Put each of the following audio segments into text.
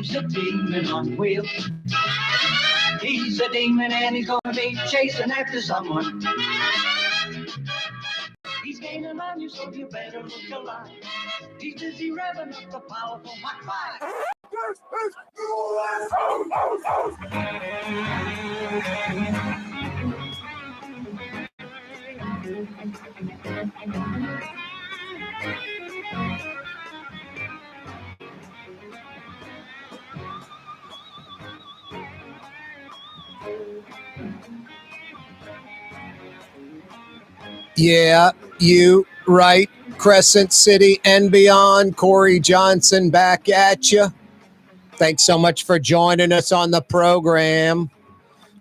Who's a demon on wheels? He's a demon and he's gonna be chasing after someone. He's gaining on you, so you better look alive. He's busy revving up the powerful Mach 5. Yeah, you right. Crescent City and beyond. Corey Johnson back at you. Thanks so much for joining us on the program.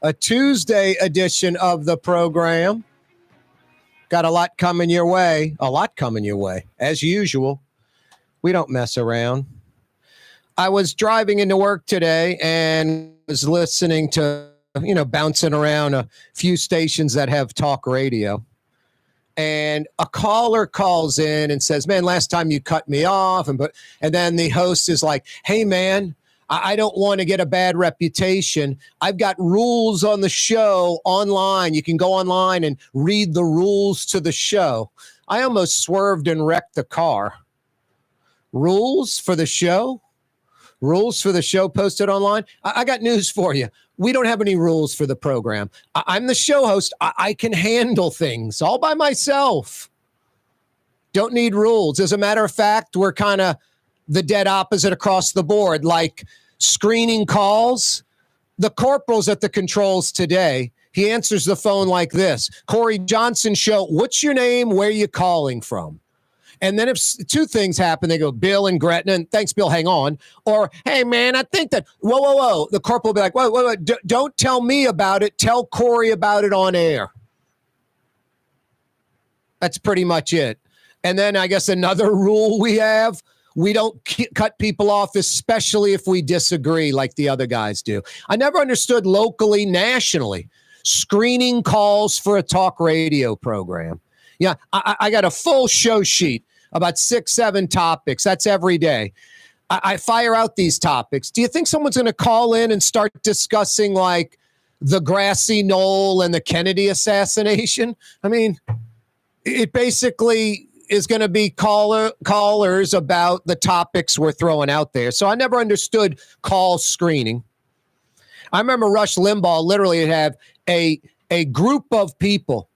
A Tuesday edition of the program. Got a lot coming your way. As usual. We don't mess around. I was driving into work today and was listening to, bouncing around a few stations that have talk radio. And a caller calls in and says, man, last time you cut me off. And then the host is like, hey, man, I don't want to get a bad reputation. I've got rules on the show online. You can go online and read the rules to the show. I almost swerved and wrecked the car. Rules for the show? Rules for the show posted online? I got news for you. We don't have any rules for the program. I'm the show host. I can handle things all by myself. Don't need rules. As a matter of fact, we're kind of the dead opposite across the board, like screening calls. The corporal's at the controls today. He answers the phone like this. Corey Johnson show, what's your name? Where are you calling from? And then if two things happen, they go, Bill and Gretna, and thanks, Bill, hang on. Or, hey, man, I think that, whoa. The corporal will be like, whoa, don't tell me about it. Tell Corey about it on air. That's pretty much it. And then I guess another rule we have, we don't cut people off, especially if we disagree like the other guys do. I never understood locally, nationally, screening calls for a talk radio program. Yeah, I got a full show sheet, about 6-7 topics. That's every day. I fire out these topics. Do you think someone's going to call in and start discussing like the grassy knoll and the Kennedy assassination? I mean, it basically is going to be callers about the topics we're throwing out there. So I never understood call screening. I remember Rush Limbaugh literally have a group of people.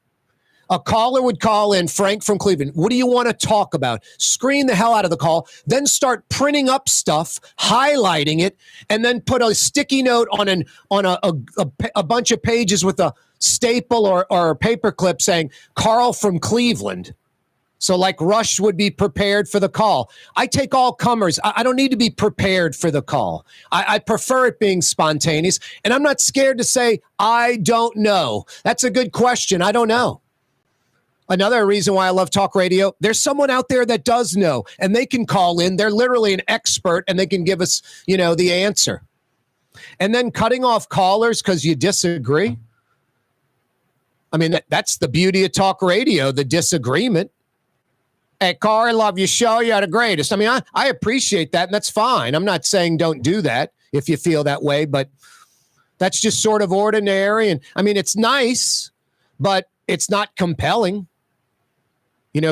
A caller would call in, Frank from Cleveland. What do you want to talk about? Screen the hell out of the call, then start printing up stuff, highlighting it, and then put a sticky note on a bunch of pages with a staple or a paper clip saying, Carl from Cleveland. So like Rush would be prepared for the call. I take all comers. I don't need to be prepared for the call. I prefer it being spontaneous, and I'm not scared to say, I don't know. That's a good question. I don't know. Another reason why I love talk radio, there's someone out there that does know, and they can call in. They're literally an expert, and they can give us, the answer. And then cutting off callers because you disagree. I mean, that's the beauty of talk radio, the disagreement. Hey, Carl, I love your show. You're the greatest. I mean, I appreciate that, and that's fine. I'm not saying don't do that if you feel that way, but that's just sort of ordinary. And, I mean, it's nice, but it's not compelling.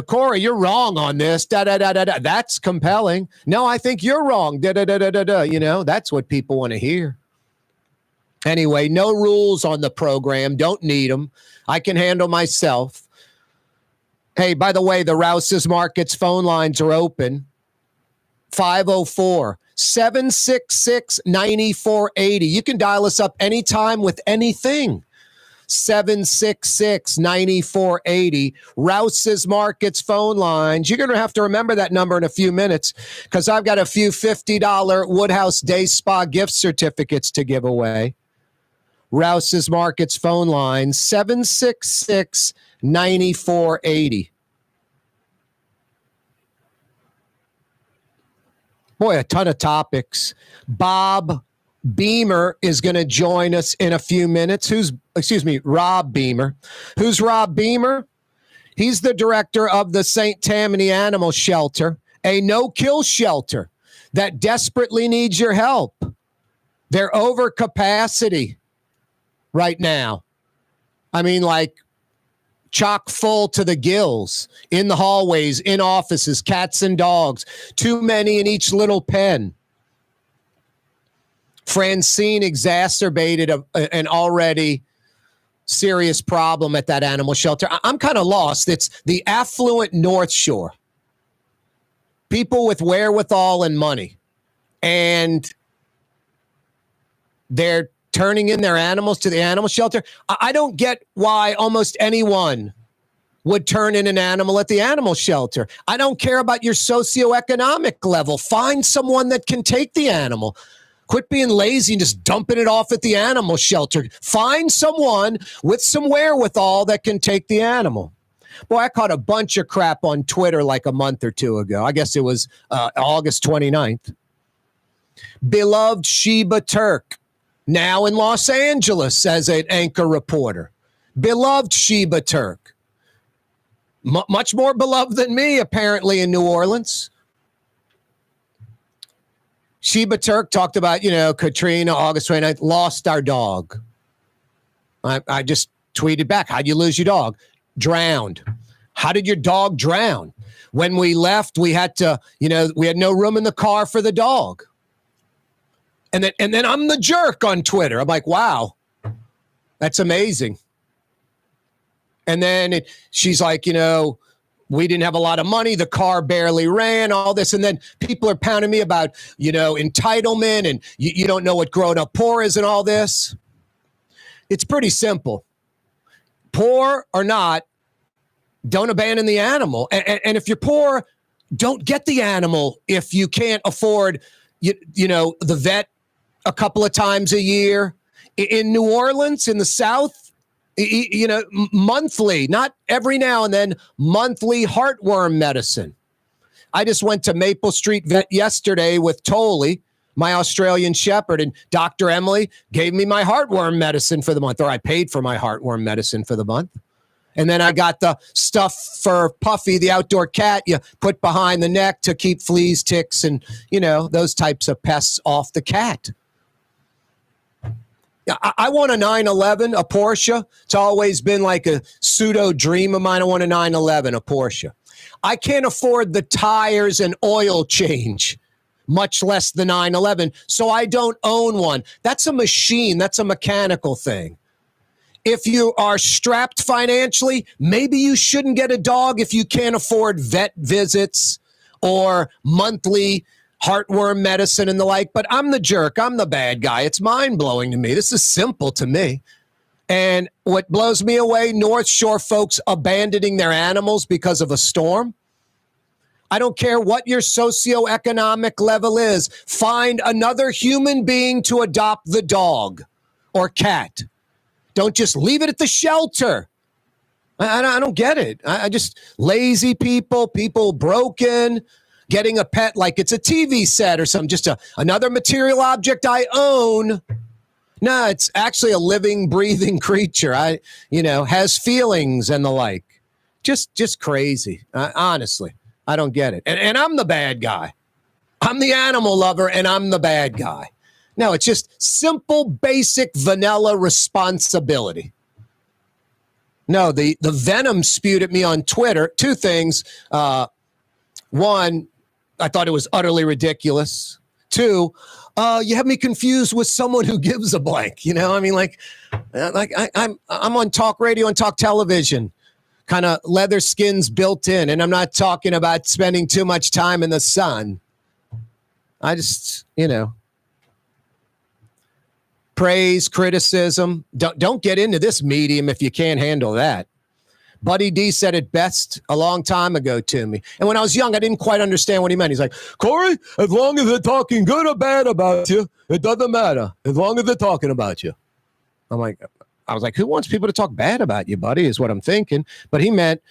Corey, you're wrong on this. Da-da-da-da-da. That's compelling. No, I think you're wrong. Da-da-da-da-da-da. That's what people want to hear. Anyway, no rules on the program. Don't need them. I can handle myself. Hey, by the way, the Rouse's Markets phone lines are open. 504-766-9480. You can dial us up anytime with anything. 766-9480. Rouse's Markets phone lines. You're going to have to remember that number in a few minutes because I've got a few $50 Woodhouse Day Spa gift certificates to give away. Rouse's Markets phone line, 766-9480. Boy, a ton of topics. Bob Beamer is going to join us in a few minutes. Rob Beamer. Who's Rob Beamer? He's the director of the St. Tammany Animal Shelter, a no-kill shelter that desperately needs your help. They're over capacity right now. I mean, like chock full to the gills in the hallways, in offices, cats and dogs, too many in each little pen. Francine exacerbated an already serious problem at that animal shelter. I'm kind of lost. It's the affluent North Shore. People with wherewithal and money. And they're turning in their animals to the animal shelter. I don't get why almost anyone would turn in an animal at the animal shelter. I don't care about your socioeconomic level. Find someone that can take the animal. Quit being lazy and just dumping it off at the animal shelter. Find someone with some wherewithal that can take the animal. Boy, I caught a bunch of crap on Twitter like a month or two ago. I guess it was August 29th. Beloved Sheba Turk, now in Los Angeles as an anchor reporter. Beloved Sheba Turk. Much more beloved than me, apparently, in New Orleans. Sheba Turk talked about, Katrina, August 29th, lost our dog. I just tweeted back, how'd you lose your dog? Drowned. How did your dog drown? When we left, we had to, we had no room in the car for the dog. And then I'm the jerk on Twitter. I'm like, wow, that's amazing. And then she's like, we didn't have a lot of money. The car barely ran, all this. And then people are pounding me about, entitlement and you don't know what growing up poor is and all this. It's pretty simple. Poor or not, don't abandon the animal. And if you're poor, don't get the animal if you can't afford, the vet a couple of times a year. In New Orleans, in the South, monthly, not every now and then, monthly heartworm medicine. I just went to Maple Street Vet yesterday with Tolly, my Australian Shepherd, and Dr. Emily gave me my heartworm medicine for the month, or I paid for my heartworm medicine for the month. And then I got the stuff for Puffy, the outdoor cat you put behind the neck to keep fleas, ticks, and, those types of pests off the cat. I want a 911, a Porsche. It's always been like a pseudo dream of mine. I want a 911, a Porsche. I can't afford the tires and oil change, much less the 911, so I don't own one. That's a machine. That's a mechanical thing. If you are strapped financially, maybe you shouldn't get a dog if you can't afford vet visits or monthly heartworm medicine and the like, but I'm the jerk. I'm the bad guy. It's mind-blowing to me. This is simple to me. And what blows me away, North Shore folks abandoning their animals because of a storm. I don't care what your socioeconomic level is. Find another human being to adopt the dog or cat. Don't just leave it at the shelter. I don't get it. I just lazy people broken, getting a pet like it's a TV set or something, just another material object I own. No, it's actually a living, breathing creature. Has feelings and the like. Just crazy. Honestly, I don't get it. And I'm the bad guy. I'm the animal lover and I'm the bad guy. No, it's just simple, basic, vanilla responsibility. No, the venom spewed at me on Twitter. Two things. One, I thought it was utterly ridiculous. Two, you have me confused with someone who gives a blank. I'm on talk radio and talk television, kind of leather skins built in, and I'm not talking about spending too much time in the sun. I just, praise, criticism. Don't get into this medium if you can't handle that. Buddy D said it best a long time ago to me. And when I was young, I didn't quite understand what he meant. He's like, Corey, as long as they're talking good or bad about you, it doesn't matter. As long as they're talking about you. I was like, who wants people to talk bad about you, buddy, is what I'm thinking. But he meant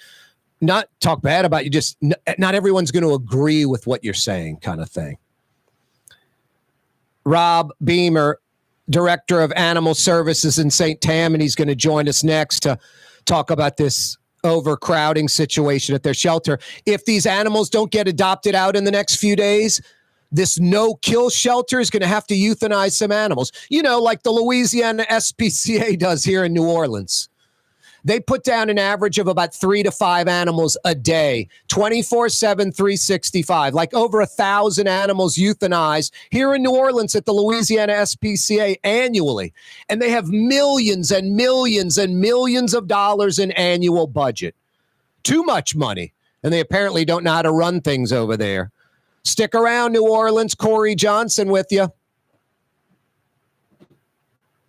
not talk bad about you, just not everyone's going to agree with what you're saying kind of thing. Rob Beamer, Director of Animal Services in St. Tammany, he's going to join us next to talk about this overcrowding situation at their shelter. If these animals don't get adopted out in the next few days, this no-kill shelter is going to have to euthanize some animals. You know, like the Louisiana SPCA does here in New Orleans. They put down an average of about 3 to 5 animals a day, 24/7, 365, like over 1,000 animals euthanized here in New Orleans at the Louisiana SPCA annually. And they have millions and millions and millions of dollars in annual budget. Too much money. And they apparently don't know how to run things over there. Stick around, New Orleans. Corey Johnson with you.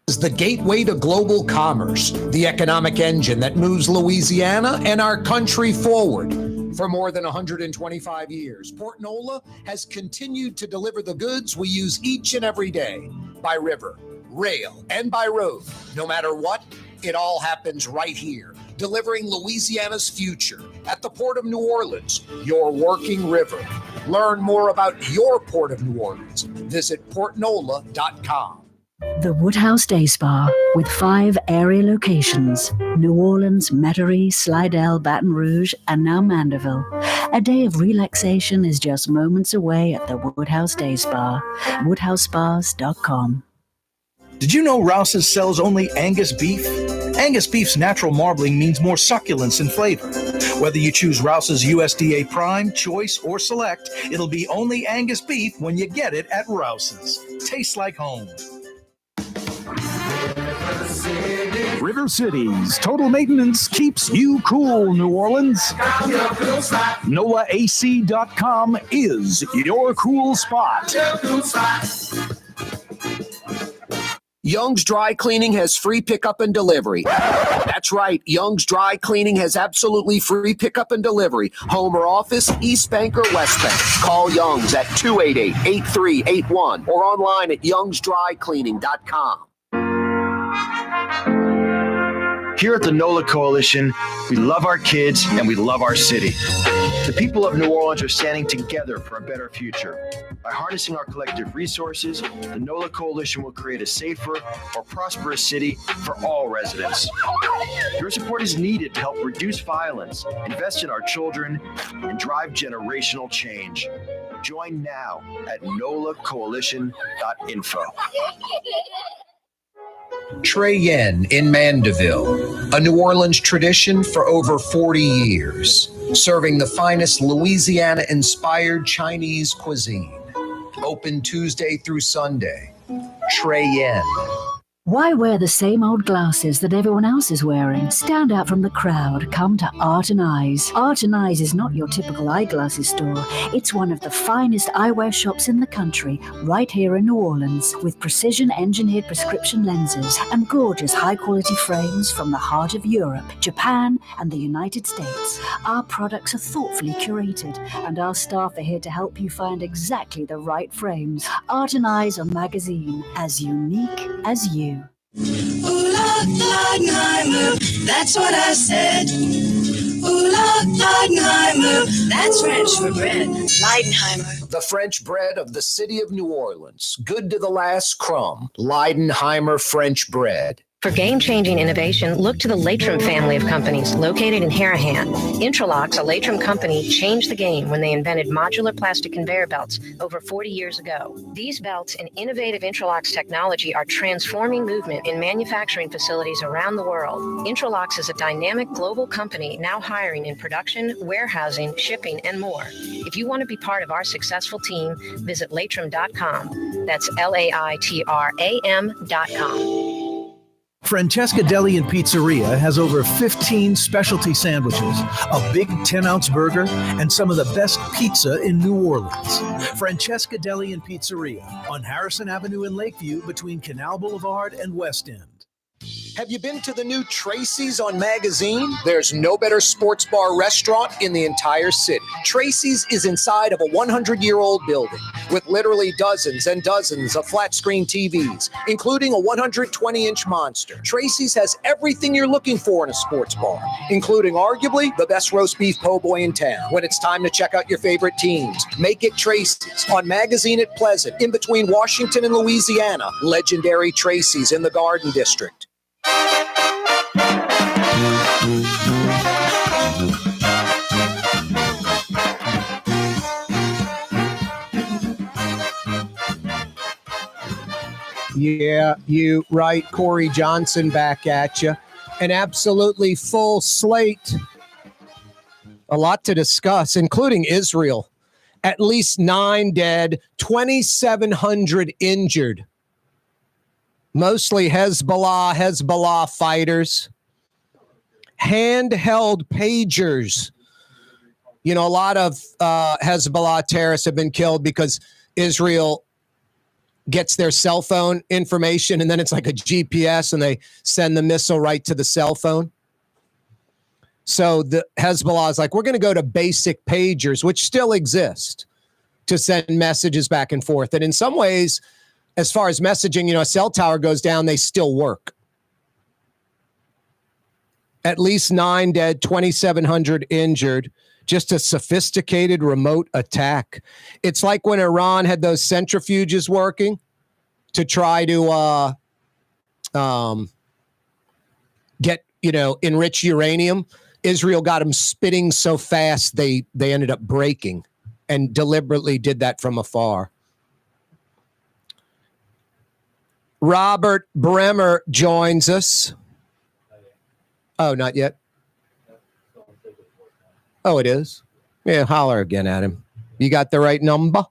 Is the gateway to global commerce, the economic engine that moves Louisiana and our country forward. For more than 125 years, Port Nola has continued to deliver the goods we use each and every day by river, rail, and by road. No matter what, it all happens right here, delivering Louisiana's future at the Port of New Orleans, your working river. Learn more about your Port of New Orleans. Visit portnola.com. The Woodhouse Day Spa, with 5 area locations: New Orleans, Metairie, Slidell, Baton Rouge, and now Mandeville. A day of relaxation is just moments away at the Woodhouse Day Spa. WoodhouseSpas.com. Did you know Rouse's sells only Angus beef? Angus beef's natural marbling means more succulence and flavor. Whether you choose Rouse's USDA Prime, Choice, or Select, it'll be only Angus beef when you get it at Rouse's. Tastes like home. River City's total maintenance keeps you cool, New Orleans. NOLAAC.com is your cool spot. Young's Dry Cleaning has free pickup and delivery. That's right. Young's Dry Cleaning has absolutely free pickup and delivery. Home or office, East Bank or West Bank. Call Young's at 288-8381 or online at youngsdrycleaning.com. Here at the NOLA Coalition, we love our kids and we love our city. The people of New Orleans are standing together for a better future. By harnessing our collective resources, the NOLA Coalition will create a safer, more prosperous city for all residents. Your support is needed to help reduce violence, invest in our children, and drive generational change. Join now at nolacoalition.info. Trey Yen in Mandeville, a New Orleans tradition for over 40 years, serving the finest Louisiana-inspired Chinese cuisine. Open Tuesday through Sunday. Trey Yen. Why wear the same old glasses that everyone else is wearing? Stand out from the crowd. Come to Art and Eyes. Art and Eyes is not your typical eyeglasses store. It's one of the finest eyewear shops in the country, right here in New Orleans, with precision-engineered prescription lenses and gorgeous high-quality frames from the heart of Europe, Japan, and the United States. Our products are thoughtfully curated, and our staff are here to help you find exactly the right frames. Art and Eyes on magazine, as unique as you. Ooh la Leidenheimer, that's what I said. Ooh la Leidenheimer, that's French for bread. Leidenheimer. The French bread of the city of New Orleans. Good to the last crumb. Leidenheimer French bread. For game-changing innovation, look to the Latrim family of companies located in Harahan. Intralocks, a Latrim company, changed the game when they invented modular plastic conveyor belts over 40 years ago. These belts and innovative Intralocks technology are transforming movement in manufacturing facilities around the world. Intralocks is a dynamic global company now hiring in production, warehousing, shipping, and more. If you want to be part of our successful team, visit Latrim.com. That's LAITRAM.com. Francesca Deli and Pizzeria has over 15 specialty sandwiches, a big 10-ounce burger, and some of the best pizza in New Orleans. Francesca Deli and Pizzeria on Harrison Avenue in Lakeview between Canal Boulevard and West End. Have you been to the new Tracy's on Magazine? There's no better sports bar restaurant in the entire city. Tracy's is inside of a 100-year-old building with literally dozens and dozens of flat-screen TVs, including a 120-inch monster. Tracy's has everything you're looking for in a sports bar, including arguably the best roast beef po' boy in town. When it's time to check out your favorite teams, make it Tracy's on Magazine at Pleasant, in between Washington and Louisiana. Legendary Tracy's in the Garden District. Yeah, you right. Corey Johnson back at you. An absolutely full slate. A lot to discuss, including Israel. At least 9 dead, 2,700 injured. Mostly Hezbollah fighters. Handheld pagers. You know, a lot of Hezbollah terrorists have been killed because Israel gets their cell phone information, and then it's like a GPS, and they send the missile right to the cell phone. So the Hezbollah is like, we're going to go to basic pagers, which still exist, to send messages back and forth. And in some ways, as far as messaging, you know, a cell tower goes down, they still work. At least 9 dead, 2,700 injured. Just a sophisticated remote attack. It's like when Iran had those centrifuges working to try to get, you know, enrich uranium. Israel got them spitting so fast they ended up breaking, and deliberately did that from afar. Robert Bremer joins us. Oh, not yet. Oh, it is? Yeah, holler again at him. You got the right number?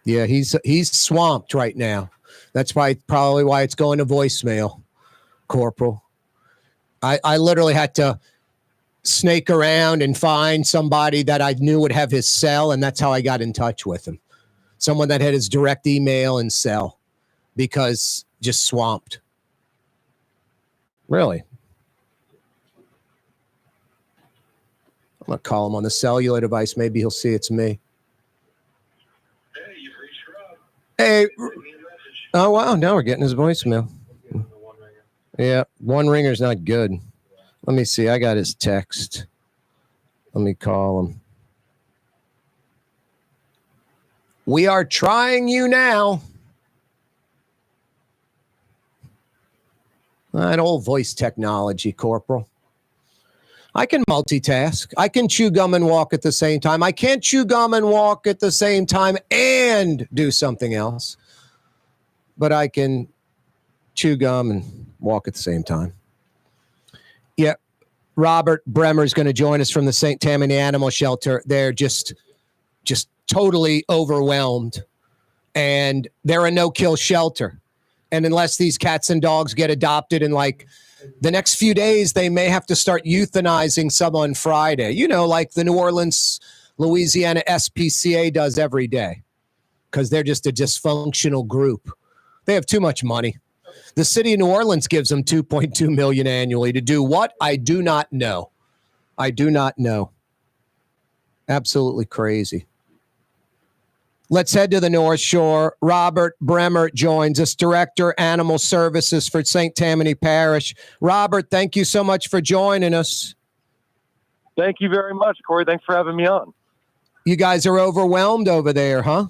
Yeah, he's swamped right now. That's probably why it's going to voicemail, Corporal. I literally had to snake around and find somebody that I knew would have his cell, and that's how I got in touch with him. Someone that had his direct email and cell, because just swamped. Really? I'm going to call him on the cellular device. Maybe he'll see it's me. Hey. Oh, wow. Now we're getting his voicemail. Yeah. One ringer's not good. Let me see. I got his text. Let me call him. We are trying you now. That old voice technology, Corporal. I can multitask. I can chew gum and walk at the same time. I can't chew gum and walk at the same time and do something else. But I can chew gum and walk at the same time. Yeah. Robert Bremer is going to join us from the St. Tammany Animal Shelter. They're just totally overwhelmed. And they're a no-kill shelter. And unless these cats and dogs get adopted in like the next few days, they may have to start euthanizing some on Friday. You know, like the New Orleans, Louisiana SPCA does every day, because they're just a dysfunctional group. They have too much money. The city of New Orleans gives them $2.2 million annually to do what? I do not know. I do not know. Absolutely crazy. Let's head to the North Shore. Robert Bremer joins us, Director, Animal Services for St. Tammany Parish. Robert, thank you so much for joining us. Thank you very much, Corey. Thanks for having me on. You guys are overwhelmed over there, huh?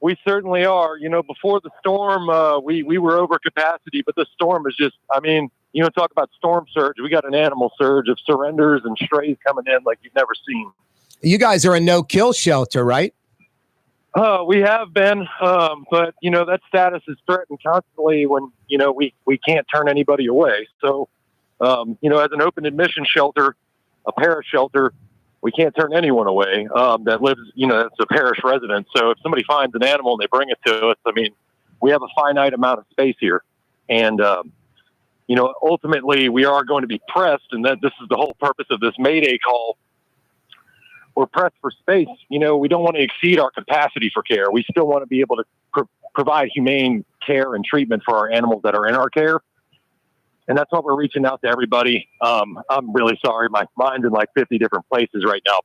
We certainly are. You know, before the storm, we were over capacity, but the storm is just, I mean, you know, talk about storm surge. We got an animal surge of surrenders and strays coming in like you've never seen. You guys are a no-kill shelter, right? We have been, but, you know, that status is threatened constantly when, you know, we can't turn anybody away. So, you know, as an open admission shelter, a parish shelter, we can't turn anyone away that lives, you know, that's a parish resident. So if somebody finds an animal and they bring it to us, I mean, we have a finite amount of space here. And, you know, ultimately we are going to be pressed, and that this is the whole purpose of this Mayday call. We're pressed for space. You know, we don't want to exceed our capacity for care. We still want to be able to provide humane care and treatment for our animals that are in our care. And that's why we're reaching out to everybody. I'm really sorry. My mind's in like 50 different places right now,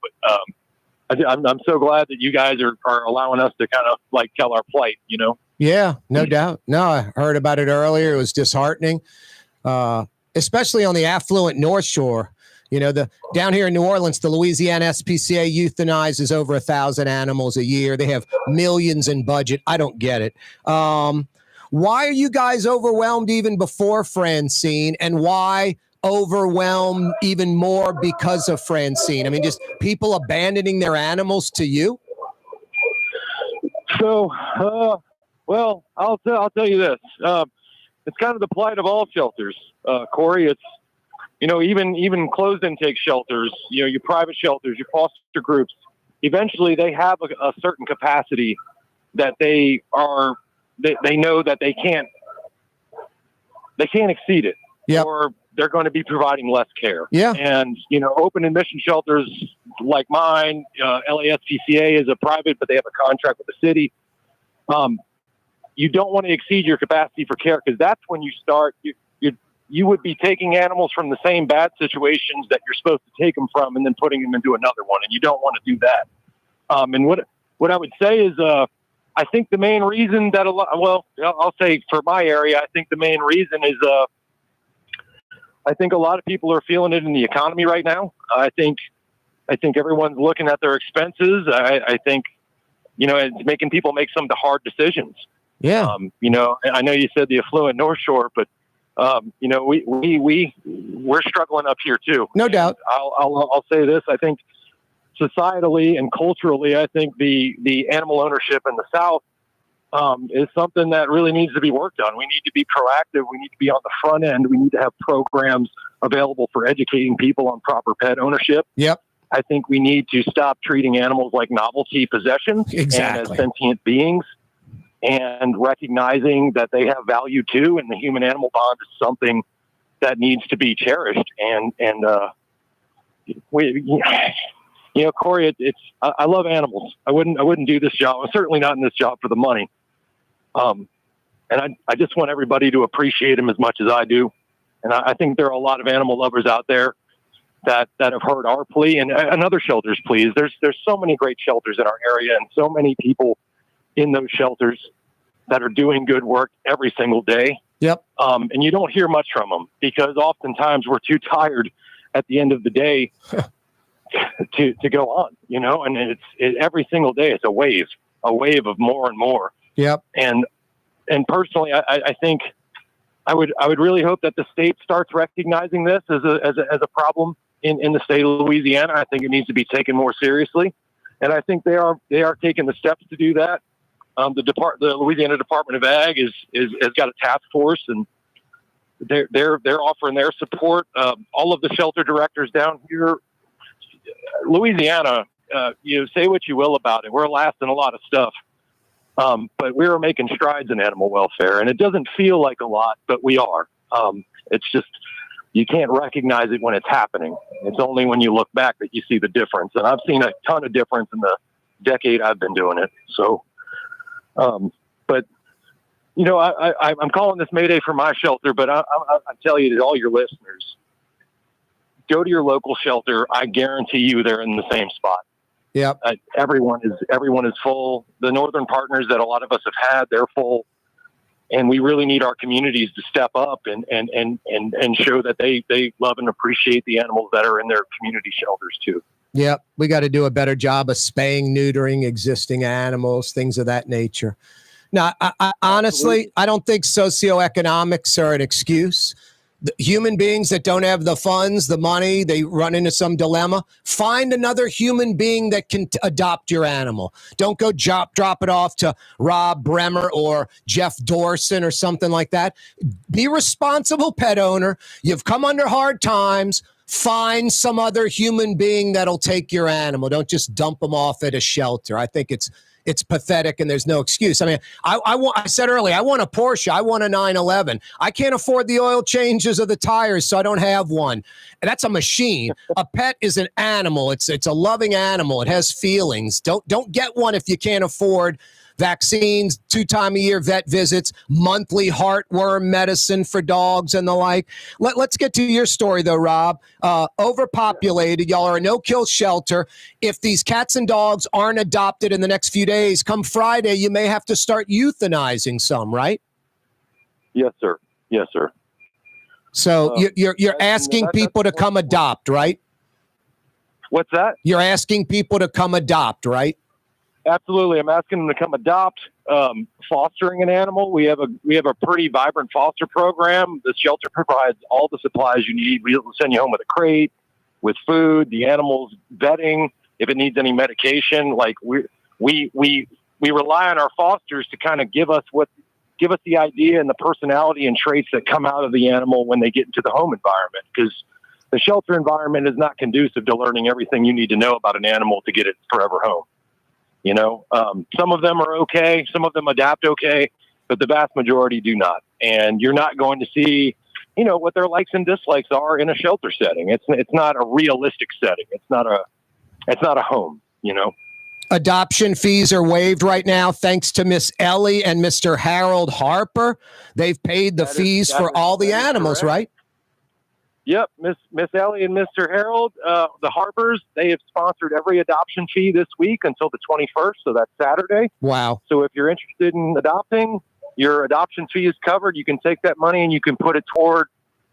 but I'm so glad that you guys are allowing us to kind of like tell our plight, you know? Yeah, no doubt. No, I heard about it earlier. It was disheartening, especially on the affluent North Shore. You know, down here in New Orleans, the Louisiana SPCA euthanizes over 1,000 animals a year. They have millions in budget. I don't get it. Why are you guys overwhelmed even before Francine, and why overwhelmed even more because of Francine? I mean, just people abandoning their animals to you? So, well, I'll tell you this. It's kind of the plight of all shelters, Corey. It's, even closed intake shelters, your private shelters, your foster groups, eventually they have a certain capacity that they know that they can't exceed it. Yep. Or they're going to be providing less care. Yeah. And, open admission shelters like mine, LASPCA is a private, but they have a contract with the city. You don't want to exceed your capacity for care, because that's when you start, you would be taking animals from the same bad situations that you're supposed to take them from and then putting them into another one. And you don't want to do that. And what I would say is, I think the main reason that I'll say for my area, I think the main reason is, I think a lot of people are feeling it in the economy right now. I think everyone's looking at their expenses. I think, it's making people make some of the hard decisions. Yeah. I know you said the affluent North Shore, but we're struggling up here too. No doubt. I'll say this. I think societally and culturally, I think the animal ownership in the South is something that really needs to be worked on. We need to be proactive. We need to be on the front end. We need to have programs available for educating people on proper pet ownership. Yep. I think we need to stop treating animals like novelty possessions and as sentient beings, and recognizing that they have value too. And the human animal bond is something that needs to be cherished. And Corey, I love animals. I wouldn't do this job. I'm certainly not in this job for the money. And I just want everybody to appreciate them as much as I do. And I think there are a lot of animal lovers out there that have heard our plea and other shelters' pleas. There's so many great shelters in our area, and so many people in those shelters that are doing good work every single day. Yep. And you don't hear much from them, because oftentimes we're too tired at the end of the day to go on, and it's every single day. It's a wave of more and more. Yep. And personally, I think I would really hope that the state starts recognizing this as a problem in the state of Louisiana. I think it needs to be taken more seriously. And I think they are taking the steps to do that. The Louisiana Department of Ag has got a task force, and they're offering their support. All of the shelter directors down here, Louisiana, say what you will about it, we're last in a lot of stuff, but we're making strides in animal welfare, and it doesn't feel like a lot, but we are. It's just, you can't recognize it when it's happening. It's only when you look back that you see the difference, and I've seen a ton of difference in the decade I've been doing it. So, but I'm calling this Mayday for my shelter, but I tell you to all your listeners, go to your local shelter. I guarantee you they're in the same spot. Yep. Everyone is full. The northern partners that a lot of us have had, they're full. And we really need our communities to step up and show that they love and appreciate the animals that are in their community shelters too. Yep. We got to do a better job of spaying, neutering existing animals, things of that nature. Now, I honestly, I don't think socioeconomics are an excuse. The human beings that don't have the funds, the money, they run into some dilemma. Find another human being that can adopt your animal. Don't go drop it off to Rob Bremer or Jeff Dorson or something like that. Be a responsible pet owner. You've come under hard times. Find some other human being that'll take your animal. Don't just dump them off at a shelter. I think it's pathetic, and there's no excuse. I mean, I said earlier, I want a Porsche. I want a 911. I can't afford the oil changes of the tires, so I don't have one. And that's a machine. A pet is an animal. It's a loving animal. It has feelings. Don't get one if you can't afford vaccines, 2-time-a-year vet visits, monthly heartworm medicine for dogs and the like. Let's get to your story, though, Rob. Overpopulated. Y'all are a no-kill shelter. If these cats and dogs aren't adopted in the next few days, come Friday, you may have to start euthanizing some, right? Yes, sir. Yes, sir. So you're asking people to come adopt, right? What's that? You're asking people to come adopt, right? Absolutely. I'm asking them to come adopt, fostering an animal. We have a pretty vibrant foster program. The shelter provides all the supplies you need. We'll send you home with a crate, with food, the animal's vetting, if it needs any medication. Like we we rely on our fosters to kind of give us the idea and the personality and traits that come out of the animal when they get into the home environment, because the shelter environment is not conducive to learning everything you need to know about an animal to get it forever home. Some of them are okay, some of them adapt okay, but the vast majority do not. And you're not going to see, what their likes and dislikes are in a shelter setting. It's not a realistic setting. It's not a home, Adoption fees are waived right now thanks to Miss Ellie and Mr. Harold Harper. They've paid the fees for all the animals, right? Yep, Miss Ellie and Mr. Harold, the Harpers, they have sponsored every adoption fee this week until the 21st, so that's Saturday. Wow. So if you're interested in adopting, your adoption fee is covered. You can take that money and you can put it toward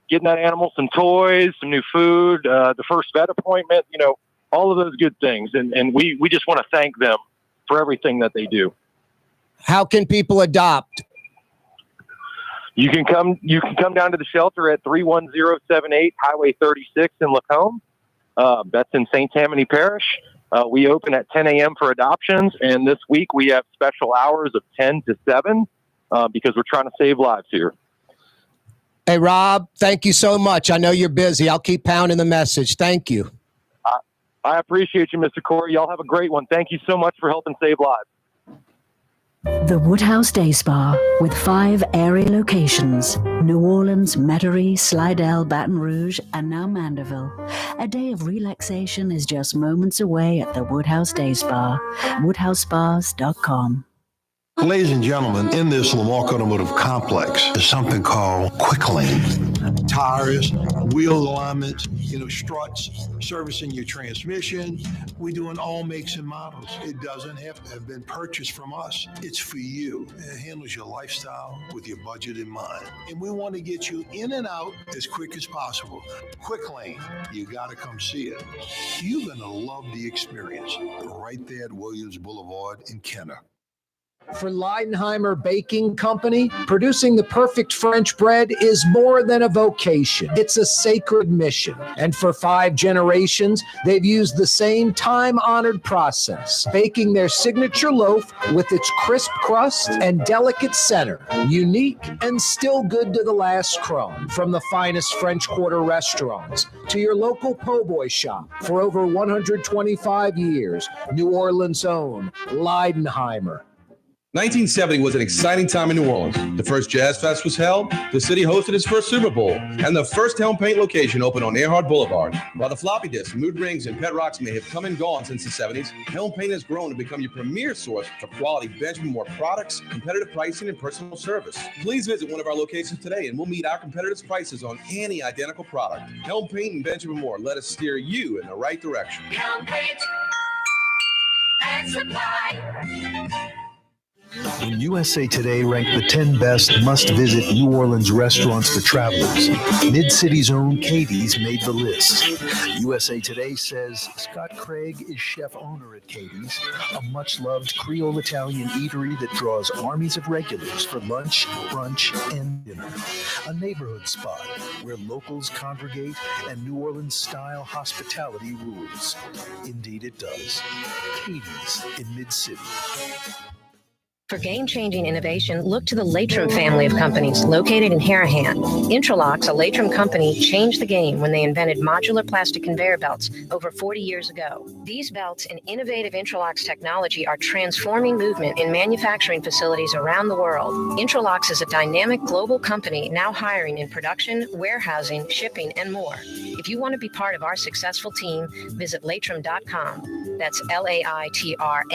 getting that animal some toys, some new food, the first vet appointment, all of those good things. And we just want to thank them for everything that they do. How can people adopt? You can come down to the shelter at 31078 Highway 36 in Lacombe. That's in St. Tammany Parish. We open at 10 a.m. for adoptions, and this week we have special hours of 10 to 7 because we're trying to save lives here. Hey, Rob, thank you so much. I know you're busy. I'll keep pounding the message. Thank you. I appreciate you, Mr. Corey. Y'all have a great one. Thank you so much for helping save lives. The Woodhouse Day Spa, with 5 area locations: New Orleans, Metairie, Slidell, Baton Rouge, and now Mandeville. A day of relaxation is just moments away at the Woodhouse Day Spa. WoodhouseSpas.com. Ladies and gentlemen, in this Lamar Automotive Complex is something called Quick Lane. Tires, wheel alignments, struts, servicing your transmission. We're doing all makes and models. It doesn't have to have been purchased from us. It's for you. It handles your lifestyle with your budget in mind. And we want to get you in and out as quick as possible. Quick Lane, you got to come see it. You're going to love the experience right there at Williams Boulevard in Kenner. For Leidenheimer Baking Company, producing the perfect French bread is more than a vocation. It's a sacred mission. And for 5 generations, they've used the same time-honored process, baking their signature loaf with its crisp crust and delicate center, unique and still good to the last crumb. From the finest French Quarter restaurants to your local po' boy shop, for over 125 years, New Orleans' own Leidenheimer. 1970 was an exciting time in New Orleans. The first Jazz Fest was held, the city hosted its first Super Bowl, and the first Helm Paint location opened on Earhart Boulevard. While the floppy disks, mood rings, and pet rocks may have come and gone since the 70s, Helm Paint has grown to become your premier source for quality Benjamin Moore products, competitive pricing, and personal service. Please visit one of our locations today and we'll meet our competitors' prices on any identical product. Helm Paint and Benjamin Moore, let us steer you in the right direction. Helm Paint and Supply. When USA Today ranked the 10 best must-visit New Orleans restaurants for travelers, Mid-City's own Katie's made the list. USA Today says Scott Craig is chef-owner at Katie's, a much-loved Creole Italian eatery that draws armies of regulars for lunch, brunch, and dinner. A neighborhood spot where locals congregate and New Orleans-style hospitality rules. Indeed it does. Katie's in Mid-City. For game-changing innovation, look to the Latrim family of companies located in Harahan. Intralocks, a Latrim company, changed the game when they invented modular plastic conveyor belts over 40 years ago. These belts and innovative Intralocks technology are transforming movement in manufacturing facilities around the world. Intralocks is a dynamic global company now hiring in production, warehousing, shipping, and more. If you want to be part of our successful team, visit Latrim.com. That's LAITRAM.com.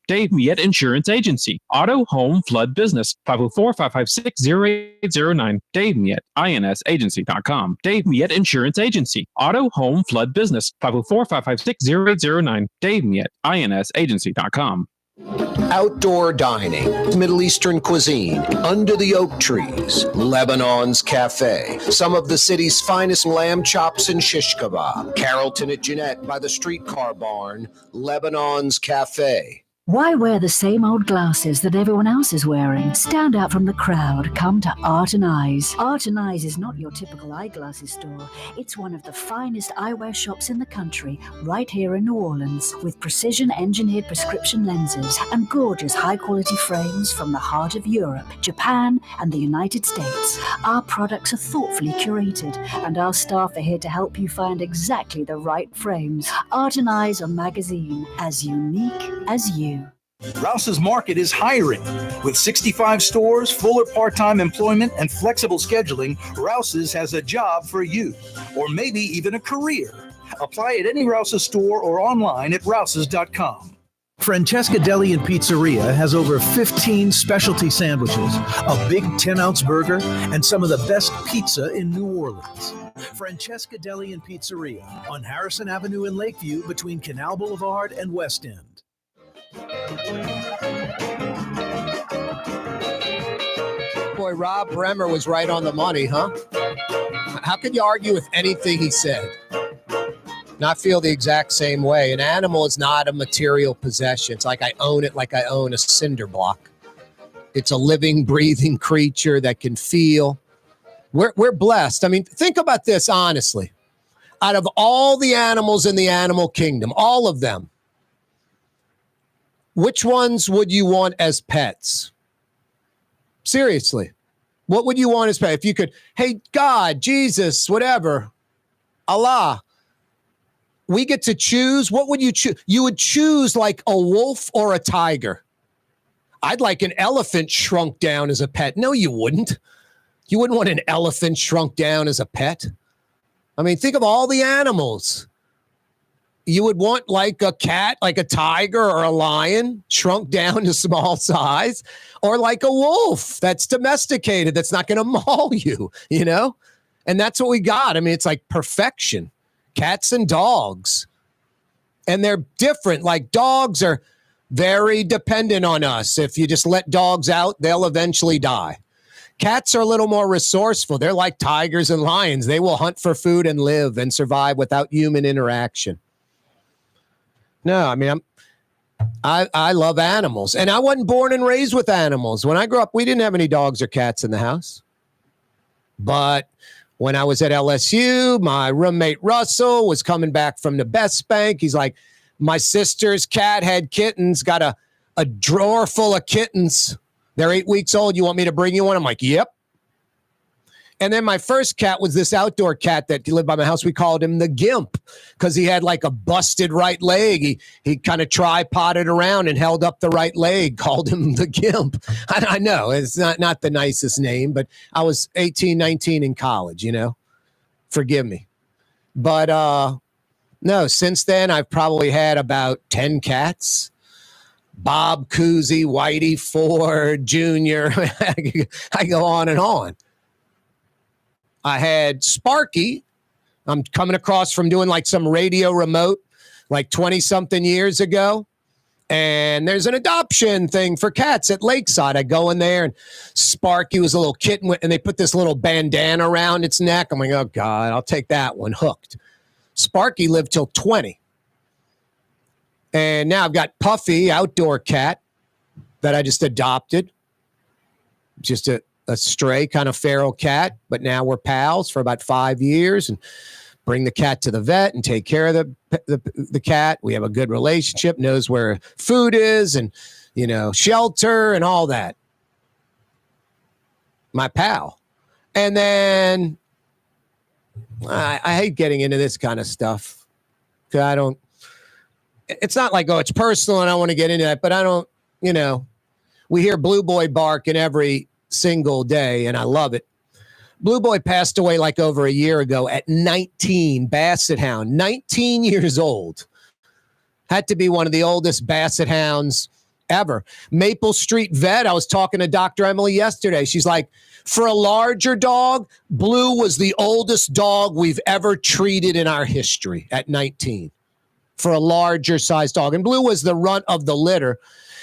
Dave Miette Insurance Agency. Auto, home, flood, business. 504-556-0809. Dave Miette, INSagency.com. Dave Miette Insurance Agency. Auto, home, flood, business. 504-556-0809. Dave Miette, INSagency.com. Outdoor dining, Middle Eastern cuisine, under the oak trees, Lebanon's Cafe, some of the city's finest lamb chops and shish kebab, Carrollton at Jeanette by the streetcar barn, Lebanon's Cafe. Why wear the same old glasses that everyone else is wearing? Stand out from the crowd. Come to Art and Eyes. Art and Eyes is not your typical eyeglasses store. It's one of the finest eyewear shops in the country, right here in New Orleans, with precision-engineered prescription lenses and gorgeous high-quality frames from the heart of Europe, Japan, and the United States. Our products are thoughtfully curated, and our staff are here to help you find exactly the right frames. Art and Eyes on magazine, as unique as you. Rouse's Market is hiring. With 65 stores, full or part-time employment, and flexible scheduling, Rouse's has a job for you, or maybe even a career. Apply at any Rouse's store or online at rouses.com. Francesca Deli and Pizzeria has over 15 specialty sandwiches, a big 10-ounce burger, and some of the best pizza in New Orleans. Francesca Deli and Pizzeria on Harrison Avenue in Lakeview between Canal Boulevard and West End. Boy, Rob Bremer was right on the money, huh? How can you argue with anything he said? Not feel the exact same way. An animal is not a material possession. It's like I own it, like I own a cinder block. It's a living, breathing creature that can feel. We're blessed. I mean, think about this honestly. Out of all the animals in the animal kingdom, all of them, which ones would you want as pets? Seriously, what would you want as pets? If you could, hey, God, Jesus, whatever, Allah, we get to choose. What would you choose? You would choose like a wolf or a tiger. I'd like an elephant shrunk down as a pet. No, you wouldn't. You wouldn't want an elephant shrunk down as a pet. I mean, think of all the animals. You would want like a cat, like a tiger or a lion shrunk down to small size, or like a wolf that's domesticated, that's not going to maul you, you know? And that's what we got. I mean, it's like perfection. Cats and dogs. And they're different. Like dogs are very dependent on us. If you just let dogs out, they'll eventually die. Cats are a little more resourceful. They're like tigers and lions. They will hunt for food and live and survive without human interaction. No, I mean, I love animals, and I wasn't born and raised with animals. When I grew up, we didn't have any dogs or cats in the house. But when I was at LSU, my roommate Russell was coming back from the Best Bank. He's like, my sister's cat had kittens, got a drawer full of kittens. They're 8 weeks old. You want me to bring you one? I'm like, yep. And then my first cat was this outdoor cat that lived by my house. We called him the Gimp because he had like a busted right leg. He kind of tripoded around and held up the right leg, called him the Gimp. I know it's not the nicest name, but I was 18, 19 in college, you know, forgive me. But no, since then I've probably had about 10 cats. Bob Cousy, Whitey Ford, Jr. I go on and on. I had Sparky. I'm coming across from doing like some radio remote like 20-something years ago. And there's an adoption thing for cats at Lakeside. I go in there and Sparky was a little kitten and they put this little bandana around its neck. I'm like, oh, God, I'll take that one. Hooked. Sparky lived till 20. And now I've got Puffy, outdoor cat that I just adopted. Just a stray kind of feral cat, but now we're pals for about 5 years and bring the cat to the vet and take care of the cat. We have a good relationship, knows where food is and, you know, shelter and all that. My pal. And then I hate getting into this kind of stuff because it's not like, oh, it's personal and I want to get into that, but I don't, you know, we hear Blue Boy barking every single day, and I love it. Blue Boy passed away like over a year ago at 19, Basset Hound, 19 years old. Had to be one of the oldest Basset Hounds ever. Maple Street Vet, I was talking to Dr. Emily yesterday. She's like, for a larger dog, Blue was the oldest dog we've ever treated in our history at 19. For a larger size dog. And Blue was the runt of the litter.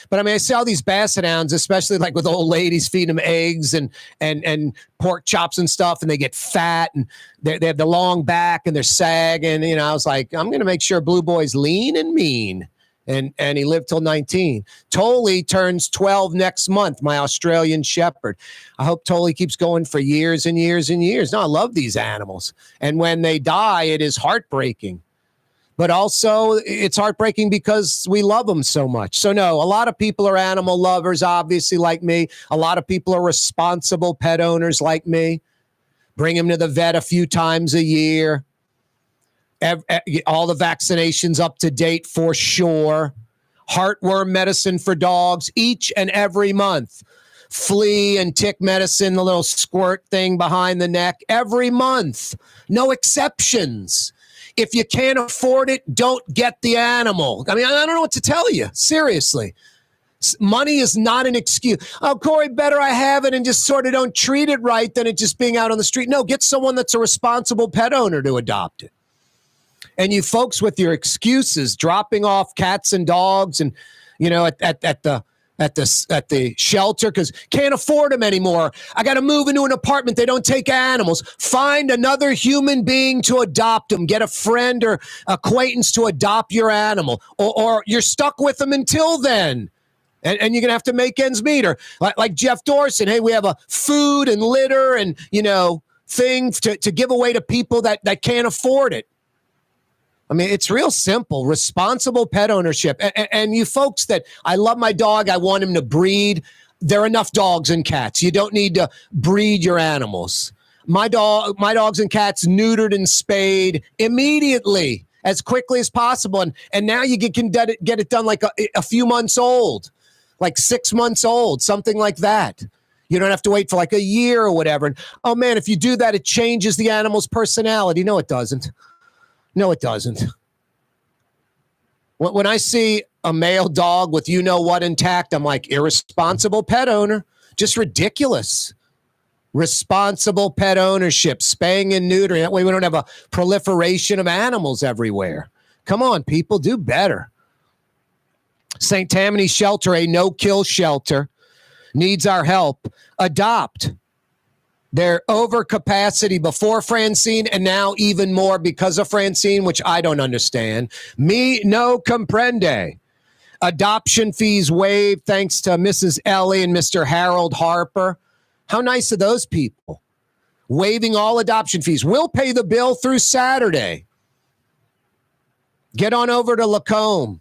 But I mean, I see all these Basset Hounds, especially like with old ladies feeding them eggs and pork chops and stuff, and they get fat and they have the long back and they're sagging. You know, I was like, I'm going to make sure Blue Boy's lean and mean. And he lived till 19. Tolly turns 12 next month, my Australian Shepherd. I hope Tolly keeps going for years and years and years. No, I love these animals. And when they die, it is heartbreaking. But also, it's heartbreaking because we love them so much. So, no, a lot of people are animal lovers, obviously, like me. A lot of people are responsible pet owners like me. Bring them to the vet a few times a year. All the vaccinations up to date for sure. Heartworm medicine for dogs each and every month. Flea and tick medicine, the little squirt thing behind the neck, every month. No exceptions. If you can't afford it, don't get the animal. I mean, I don't know what to tell you. Seriously. Money is not an excuse. Oh, Corey, better I have it and just sort of don't treat it right than it just being out on the street. No, get someone that's a responsible pet owner to adopt it. And you folks with your excuses, dropping off cats and dogs and, at the shelter because can't afford them anymore. I got to move into an apartment. They don't take animals. Find another human being to adopt them. Get a friend or acquaintance to adopt your animal, or you're stuck with them until then. And you're going to have to make ends meet. Or like Jeff Dorson, hey, we have a food and litter and, thing to give away to people that can't afford it. I mean, it's real simple. Responsible pet ownership. And you folks that I love my dog, I want him to breed. There are enough dogs and cats. You don't need to breed your animals. My dogs and cats neutered and spayed immediately, as quickly as possible. And now you can get it done like a few months old, like 6 months old, something like that. You don't have to wait for like a year or whatever. And, oh, man, if you do that, it changes the animal's personality. No, it doesn't. No, it doesn't. When I see a male dog with you-know-what intact, I'm like, irresponsible pet owner. Just ridiculous. Responsible pet ownership, spaying and neutering. That way we don't have a proliferation of animals everywhere. Come on, people, do better. St. Tammany Shelter, a no-kill shelter, needs our help. Adopt. They're over capacity before Francine and now even more because of Francine, which I don't understand. Me no comprende. Adoption fees waived thanks to Mrs. Ellie and Mr. Harold Harper. How nice of those people. Waiving all adoption fees. We'll pay the bill through Saturday. Get on over to Lacombe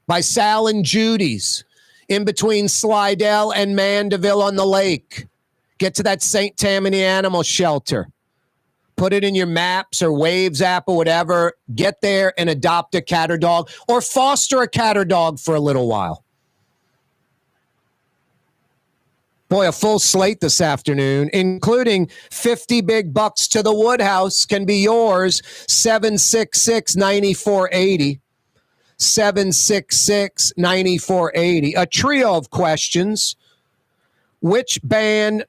by Sal and Judy's in between Slidell and Mandeville on the lake. Get to that St. Tammany Animal Shelter. Put it in your Maps or Waves app or whatever. Get there and adopt a cat or dog or foster a cat or dog for a little while. Boy, a full slate this afternoon, including 50 big bucks to the Woodhouse can be yours. 766-9480. 766-9480. A trio of questions. Which band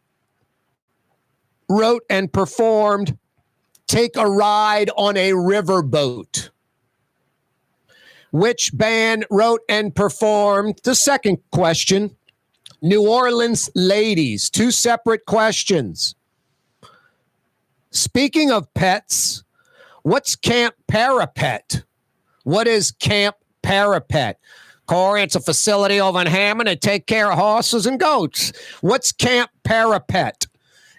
wrote and performed Take a Ride on a Riverboat? Which band wrote and performed, the second question, New Orleans Ladies? Two separate questions. Speaking of pets, what's Camp Parapet? What is Camp Parapet? Corey, it's a facility over in Hammond to take care of horses and goats. What's Camp Parapet?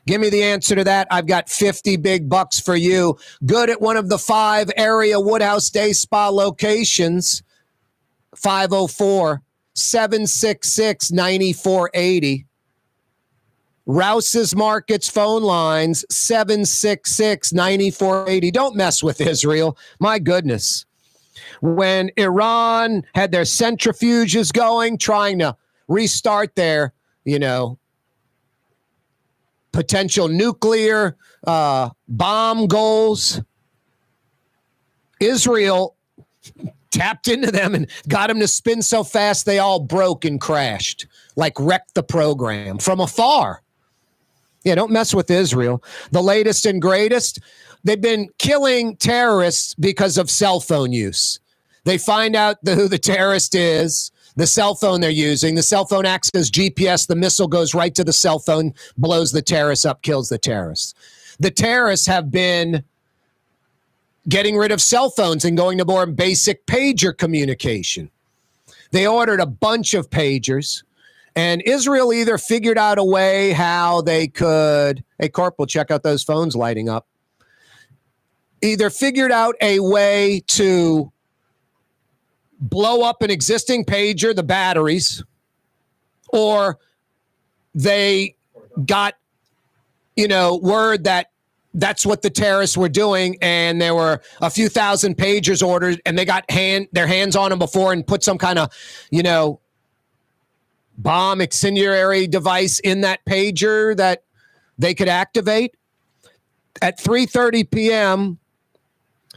Give me the answer to that. I've got 50 big bucks for you. Good at one of the 5 area Woodhouse Day Spa locations. 504-766-9480. Rouse's Markets phone lines, 766-9480. Don't mess with Israel. My goodness. When Iran had their centrifuges going, trying to restart their, potential nuclear bomb goals, Israel tapped into them and got them to spin so fast they all broke and crashed, like wrecked the program from afar. Yeah, don't mess with Israel. The latest and greatest, they've been killing terrorists because of cell phone use. They find out who the terrorist is, the cell phone they're using. The cell phone acts as GPS. The missile goes right to the cell phone, blows the terrorist up, kills the terrorists. The terrorists have been getting rid of cell phones and going to more basic pager communication. They ordered a bunch of pagers, and Israel either figured out a way how they could, hey, Corporal, check out those phones lighting up. Either figured out a way to blow up an existing pager, the batteries, or they got, word that that's what the terrorists were doing, and there were a few thousand pagers ordered, and they got their hands on them before and put some kind of, bomb incendiary device in that pager that they could activate. At 3:30 p.m.,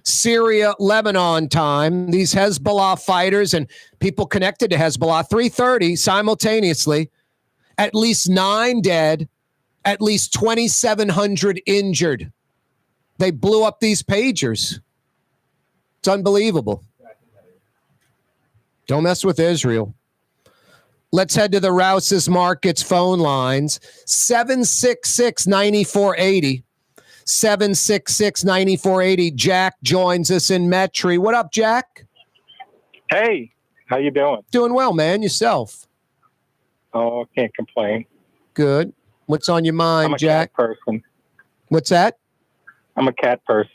Syria, Lebanon time, these Hezbollah fighters and people connected to Hezbollah, 3:30 simultaneously, at least 9 dead, at least 2,700 injured. They blew up these pagers. It's unbelievable. Don't mess with Israel. Let's head to the Rouse's Markets phone lines. 766-9480. 766-9480. Jack joins us in Metri. What up, Jack? Hey, how you doing? Doing well, man. Yourself? Oh, can't complain. Good. What's on your mind, I'm a Jack? cat person. What's that? I'm a cat person.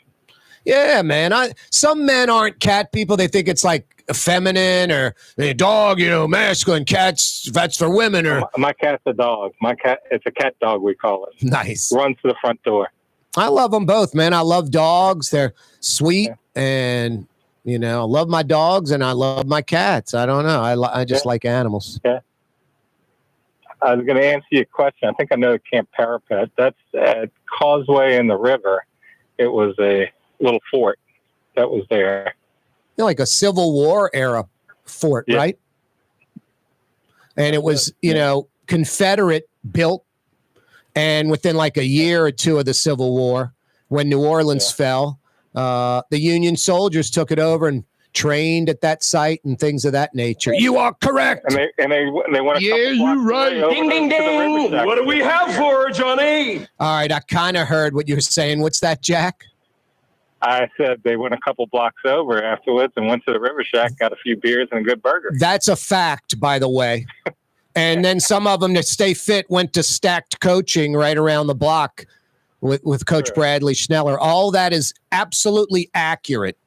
Yeah, man. Some men aren't cat people. They think it's like feminine or a dog, masculine. Cats, that's for women. Or my cat's a dog. My cat, it's a cat dog, we call it. Nice. Runs to the front door. I love them both, man. I love dogs. They're sweet, and I love my dogs and I love my cats. I don't know. I just like animals. Yeah. I was going to answer your question. I think I know Camp Parapet. That's at Causeway in the river. It was a little fort that was there. Like a Civil War era fort, right? And it was, Confederate built. And within like a year or two of the Civil War, when New Orleans fell, the Union soldiers took it over and trained at that site and things of that nature. You are correct. And they went. Yeah, you're right. Ding, ding, ding. What do we have for her, Johnny? All right, I kind of heard what you were saying. What's that, Jack? I said they went a couple blocks over afterwards and went to the River Shack, got a few beers and a good burger. That's a fact, by the way. And then some of them, to stay fit, went to Stacked Coaching right around the block with Coach Bradley Schneller. All that is absolutely accurate.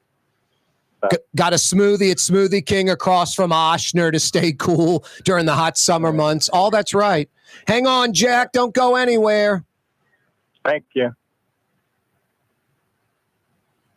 Got a smoothie at Smoothie King across from Oshner to stay cool during the hot summer months. All that's right. Hang on, Jack. Don't go anywhere. Thank you.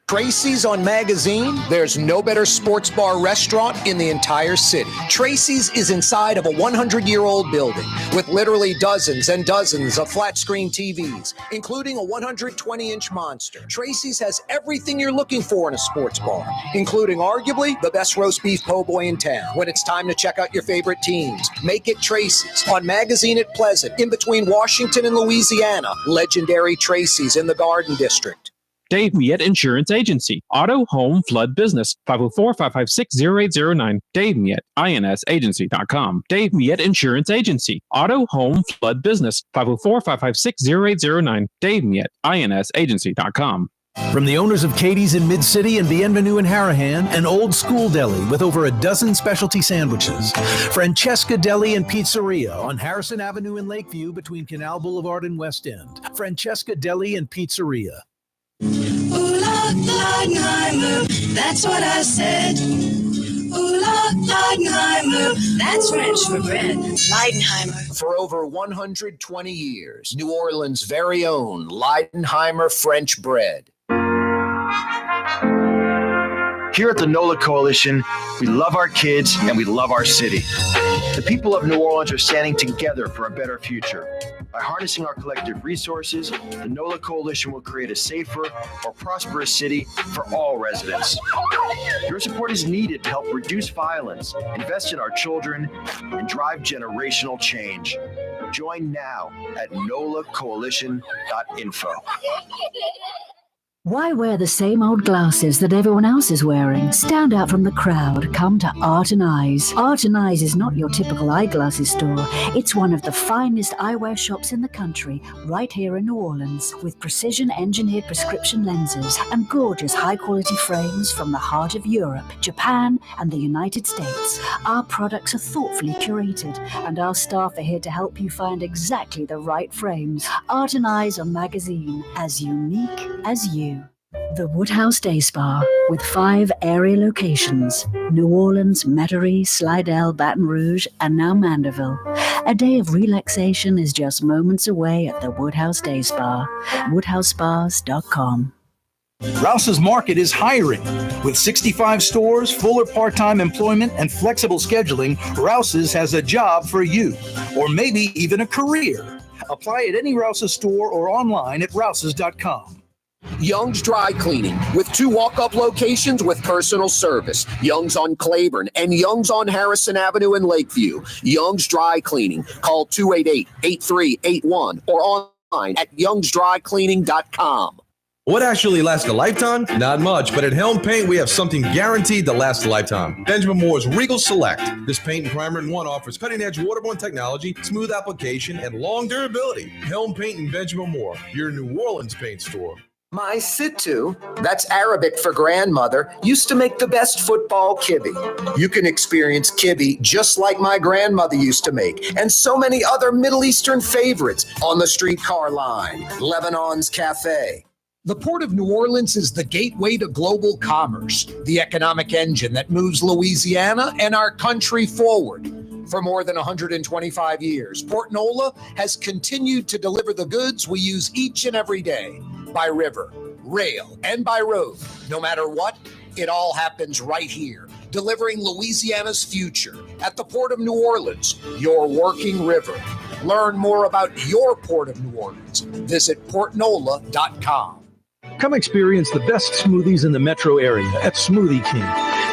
Tracy's on Magazine. There's no better sports bar restaurant in the entire city. Tracy's is inside of a 100-year-old building with literally dozens and dozens of flat screen TVs, including a 120-inch monster. Tracy's has everything you're looking for in a sports bar, including arguably the best roast beef po' boy in town. When it's time to check out your favorite teams, make it Tracy's on Magazine at Pleasant, in between Washington and Louisiana. Legendary Tracy's in the Garden District. Dave Miette Insurance Agency. Auto, home, flood, business. 504-556-0809. Dave Miette, INSagency.com. Dave Miette Insurance Agency. Auto, home, flood, business. 504-556-0809. Dave Miette, INSagency.com. From the owners of Katie's in Mid-City and Bienvenue in Harahan, an old school deli with over a dozen specialty sandwiches. Francesca Deli and Pizzeria on Harrison Avenue in Lakeview between Canal Boulevard and West End. Francesca Deli and Pizzeria. Ooh, Leidenheimer, that's what I said. Ooh, Leidenheimer, that's French for bread. Leidenheimer. For over 120 years, New Orleans' very own Leidenheimer French bread. Here at the NOLA Coalition, we love our kids and we love our city. The people of New Orleans are standing together for a better future. By harnessing our collective resources, the NOLA Coalition will create a safer, more prosperous city for all residents. Your support is needed to help reduce violence, invest in our children, and drive generational change. Join now at nolacoalition.info. Why wear the same old glasses that everyone else is wearing? Stand out from the crowd. Come to Art and Eyes. Art and Eyes is not your typical eyeglasses store. It's one of the finest eyewear shops in the country, right here in New Orleans, with precision-engineered prescription lenses and gorgeous high-quality frames from the heart of Europe, Japan, and the United States. Our products are thoughtfully curated, and our staff are here to help you find exactly the right frames. Art and Eyes are magazine, as unique as you. The Woodhouse Day Spa, with 5 area locations: New Orleans, Metairie, Slidell, Baton Rouge, and now Mandeville. A day of relaxation is just moments away at the Woodhouse Day Spa. WoodhouseSpas.com. Rouse's Market is hiring. With 65 stores, full or part-time employment, and flexible scheduling, Rouse's has a job for you, or maybe even a career. Apply at any Rouse's store or online at Rouse's.com. Young's Dry Cleaning, with 2 walk-up locations with personal service. Young's on Claiborne and Young's on Harrison Avenue in Lakeview. Young's Dry Cleaning. Call 288-8381 or online at youngsdrycleaning.com. What actually lasts a lifetime? Not much, but at Helm Paint, we have something guaranteed to last a lifetime. Benjamin Moore's Regal Select. This paint and primer in one offers cutting-edge waterborne technology, smooth application, and long durability. Helm Paint and Benjamin Moore, your New Orleans paint store. My Sittu, that's Arabic for grandmother, used to make the best football kibbe. You can experience kibbe just like my grandmother used to make, and so many other Middle Eastern favorites on the streetcar line, Lebanon's Cafe. The Port of New Orleans is the gateway to global commerce, the economic engine that moves Louisiana and our country forward. For more than 125 years, Port Nola has continued to deliver the goods we use each and every day, by river, rail, and by road. No matter what, it all happens right here, delivering Louisiana's future at the Port of New Orleans, your working river. Learn more about your Port of New Orleans. Visit portnola.com. Come experience the best smoothies in the metro area at Smoothie King.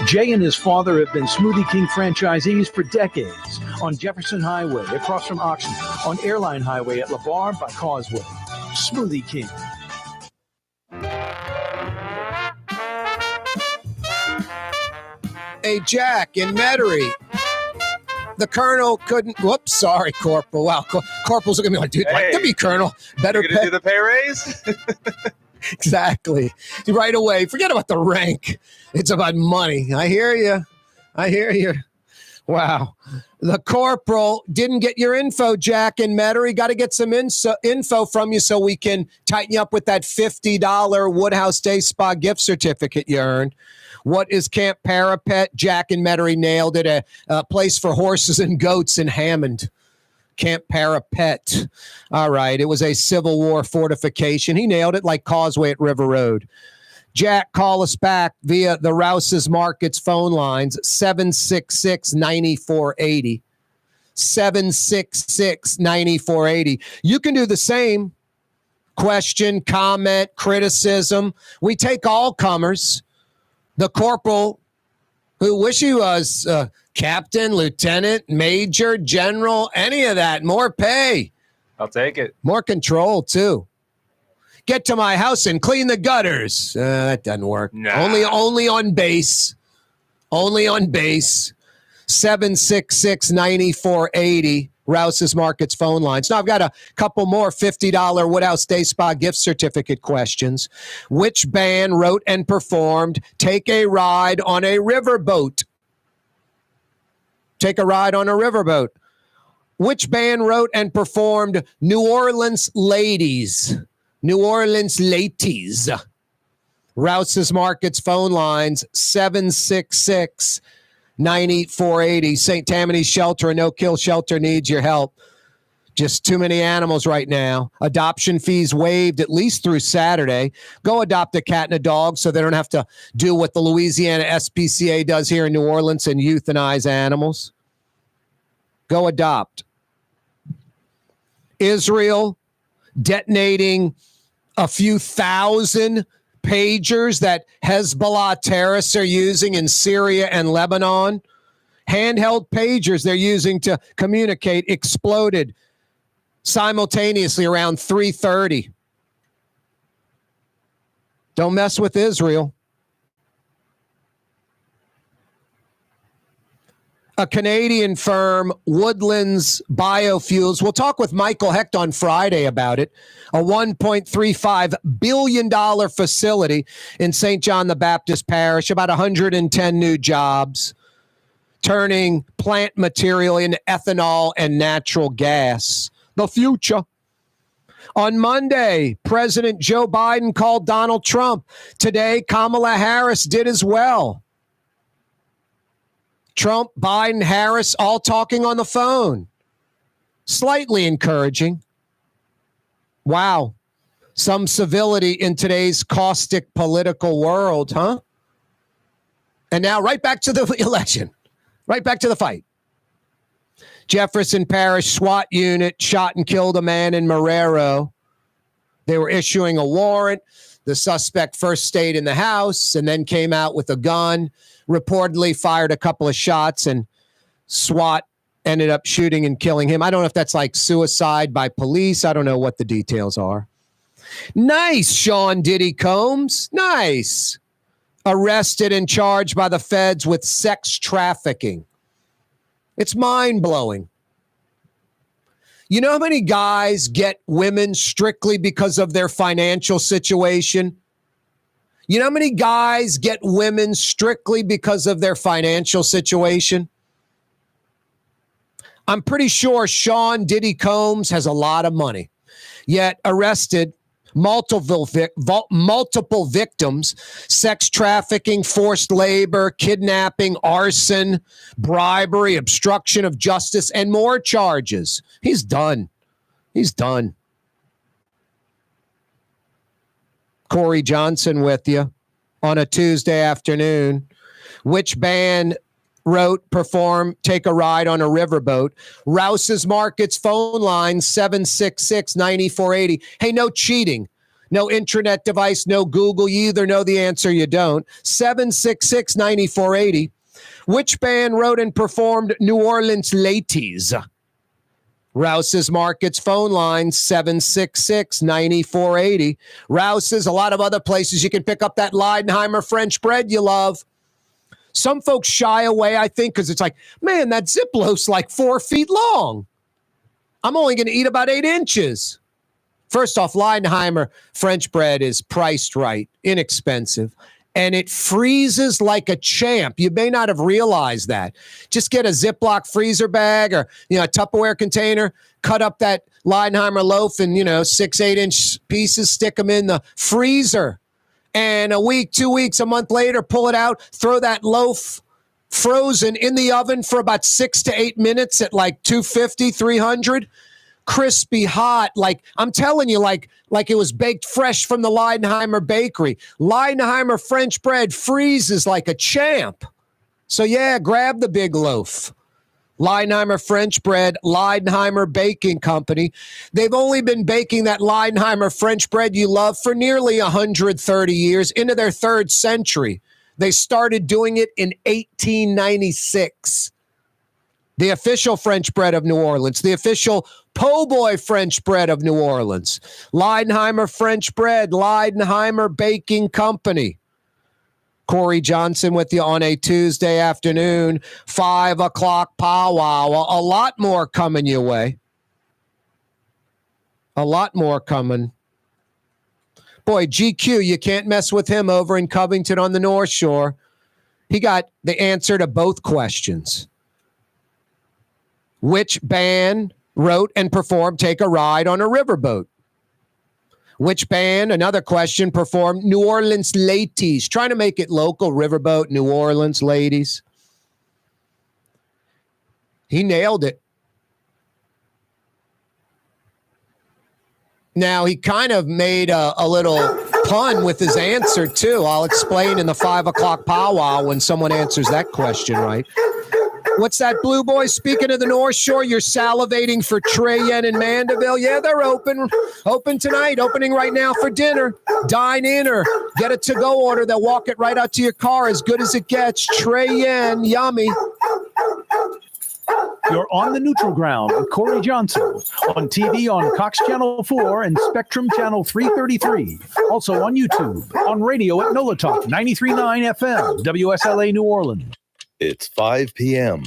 Jay and his father have been Smoothie King franchisees for decades on Jefferson Highway, across from Oxnard, on Airline Highway at LeVar by Causeway. Smoothie King. Hey, Jack, in Metairie, the Colonel couldn't. Whoops, sorry, Corporal. Wow, Corporal's looking at me like, dude, like to be Colonel. Better do the pay raise? Exactly. Right away. Forget about the rank. It's about money. I hear you. Wow. The Corporal didn't get your info, Jack and Metairie. Got to get some info from you so we can tighten you up with that $50 Woodhouse Day Spa gift certificate you earned. What is Camp Parapet? Jack and Metairie nailed it. A place for horses and goats in Hammond. Camp Parapet. All right. It was a Civil War fortification. He nailed it like Causeway at River Road. Jack, call us back via the Rouse's Markets phone lines, 766-9480. 766-9480. You can do the same. Question, comment, criticism. We take all comers. The Corporal, who wish he was captain, lieutenant, major, general, any of that. More pay. I'll take it. More control, too. Get to my house and clean the gutters. That doesn't work. Nah. Only on base. Only on base. 766-9480. Rouse's Markets phone lines. Now, I've got a couple more $50 Woodhouse Day Spa gift certificate questions. Which band wrote and performed Take a Ride on a Riverboat? Take a Ride on a Riverboat. Which band wrote and performed New Orleans Ladies? New Orleans Ladies. Rouse's Markets phone lines, 766-9480. St. Tammany's Shelter, a no-kill shelter, needs your help. Just too many animals right now. Adoption fees waived at least through Saturday. Go adopt a cat and a dog so they don't have to do what the Louisiana SPCA does here in New Orleans and euthanize animals. Go adopt. Israel detonating a few thousand pagers that Hezbollah terrorists are using in Syria and Lebanon. Handheld pagers they're using to communicate exploded simultaneously around 3:30. Don't mess with Israel. A Canadian firm, Woodlands Biofuels. We'll talk with Michael Hecht on Friday about it. A $1.35 billion facility in St. John the Baptist Parish, about 110 new jobs, turning plant material into ethanol and natural gas. The future. On Monday, President Joe Biden called Donald Trump. Today, Kamala Harris did as well. Trump, Biden, Harris, all talking on the phone. Slightly encouraging. Wow. Some civility in today's caustic political world, huh? And now right back to the election. Right back to the fight. Jefferson Parish SWAT unit shot and killed a man in Marrero. They were issuing a warrant. The suspect first stayed in the house and then came out with a gun, reportedly fired a couple of shots, and SWAT ended up shooting and killing him. I don't know if that's like suicide by police. I don't know what the details are. Nice, Sean Diddy Combs. Nice. Arrested and charged by the feds with sex trafficking. It's mind-blowing. You know how many guys get women strictly because of their financial situation? You know how many guys get women strictly because of their financial situation? I'm pretty sure Sean Diddy Combs has a lot of money, yet arrested multiple victims, sex trafficking, forced labor, kidnapping, arson, bribery, obstruction of justice, and more charges. He's done. He's done. Corey Johnson with you on a Tuesday afternoon. Which band wrote, perform, take a ride on a riverboat? Rouse's Markets phone line, 766-9480. Hey, no cheating. No internet device, no Google. You either know the answer or you don't. 766-9480. Which band wrote and performed New Orleans Ladies? Rouse's Markets phone line, 766-9480. Rouse's, a lot of other places you can pick up that Leidenheimer French bread you love. Some folks shy away, I think, because it's like, man, that Ziplo's like 4 feet long. I'm only going to eat about 8 inches. First off, Leidenheimer French bread is priced right, inexpensive, and it freezes like a champ. You may not have realized that. Just get a Ziploc freezer bag or, a Tupperware container, cut up that Leidenheimer loaf in, 6-8 inch pieces, stick them in the freezer. And a week, 2 weeks, a month later, pull it out, throw that loaf frozen in the oven for about 6 to 8 minutes at like 250, 300. Crispy, hot, like I'm telling you, like it was baked fresh from the Leidenheimer bakery. Leidenheimer French bread freezes like a champ. So yeah, grab the big loaf. Leidenheimer French bread, Leidenheimer Baking Company. They've only been baking that Leidenheimer French bread you love for nearly 130 years, into their 3rd century. They started doing it in 1896. The official French bread of New Orleans, the official po' boy French bread of New Orleans. Leidenheimer French bread, Leidenheimer Baking Company. Corey Johnson with you on a Tuesday afternoon, 5 o'clock powwow. A lot more coming your way. A lot more coming. Boy, GQ, you can't mess with him over in Covington on the North Shore. He got the answer to both questions. Which band wrote and performed Take a Ride on a Riverboat? Which band, another question, performed New Orleans Ladies? Trying to make it local, riverboat, New Orleans Ladies. He nailed it. Now, he kind of made a little pun with his answer, too. I'll explain in the 5 o'clock powwow when someone answers that question right. What's that, Blue Boy? Speaking of the North Shore, you're salivating for Trey Yen and Mandeville. Yeah, they're open tonight, opening right now for dinner. Dine in or get a to-go order. They'll walk it right out to your car, as good as it gets. Trey Yen, yummy. You're on the neutral ground with Corey Johnson on TV on Cox Channel 4 and Spectrum Channel 333. Also on YouTube, on radio at NOLA Talk 93.9 FM, WSLA New Orleans. It's 5 p.m.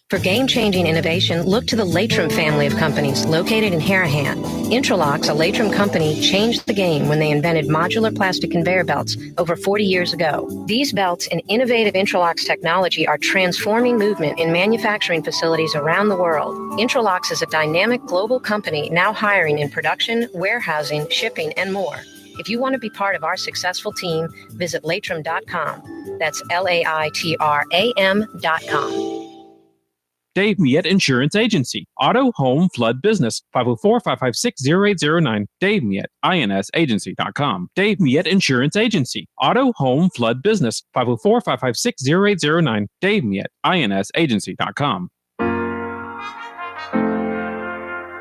For game-changing innovation, look to the Latrim family of companies located in Harahan. Intralocks, a Latrim company, changed the game when they invented modular plastic conveyor belts over 40 years ago. These belts and innovative Intralocks technology are transforming movement in manufacturing facilities around the world. Intralocks is a dynamic global company now hiring in production, warehousing, shipping, and more. If you want to be part of our successful team, visit latrim.com. That's LAITRAM.com. Dave Miette Insurance Agency. Auto, home, flood, business. 504-556-0809. Dave Miette, INSagency.com. Dave Miette Insurance Agency. Auto, home, flood, business. 504-556-0809. Dave Miette, INSagency.com.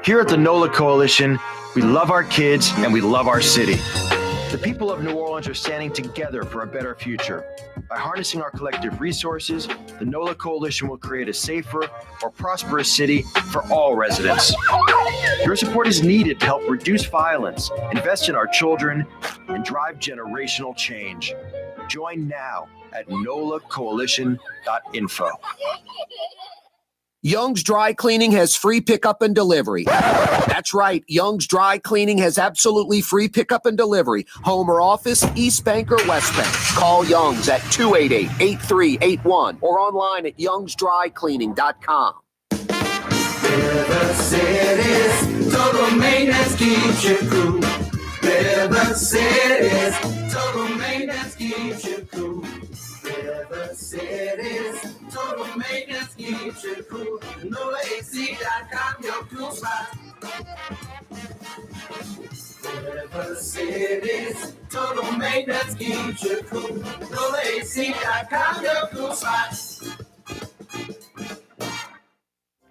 Here at the NOLA Coalition, we love our kids and we love our city. The people of New Orleans are standing together for a better future. By harnessing our collective resources, the NOLA Coalition will create a safer, more prosperous city for all residents. Your support is needed to help reduce violence, invest in our children, and drive generational change. Join now at nolacoalition.info. Young's Dry Cleaning has free pickup and delivery. That's right. Young's Dry Cleaning has absolutely free pickup and delivery. Home or office, East Bank or West Bank. Call Young's at 288-8381 or online at youngsdrycleaning.com. River City's total maintenance keeps you cool. River City's total maintenance keeps you cool. River City's total maintenance keeps you cool. NOLAAC.com, your cool spot. River City's total maintenance keeps you cool. NOLAAC.com, your cool spot.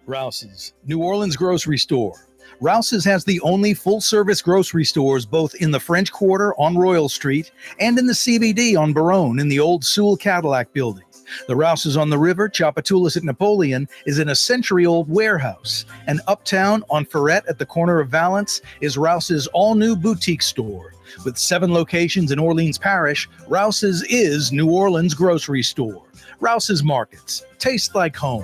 Rouse's, New Orleans grocery store. Rouse's has the only full-service grocery stores both in the French Quarter on Royal Street and in the CBD on Baronne in the old Sewell Cadillac building. The Rouse's on the river, Tchoupitoulas at Napoleon, is in a century-old warehouse. And uptown on Ferret at the corner of Valence is Rouse's all-new boutique store. With 7 locations in Orleans Parish, Rouse's is New Orleans grocery store. Rouse's Markets. Taste like home.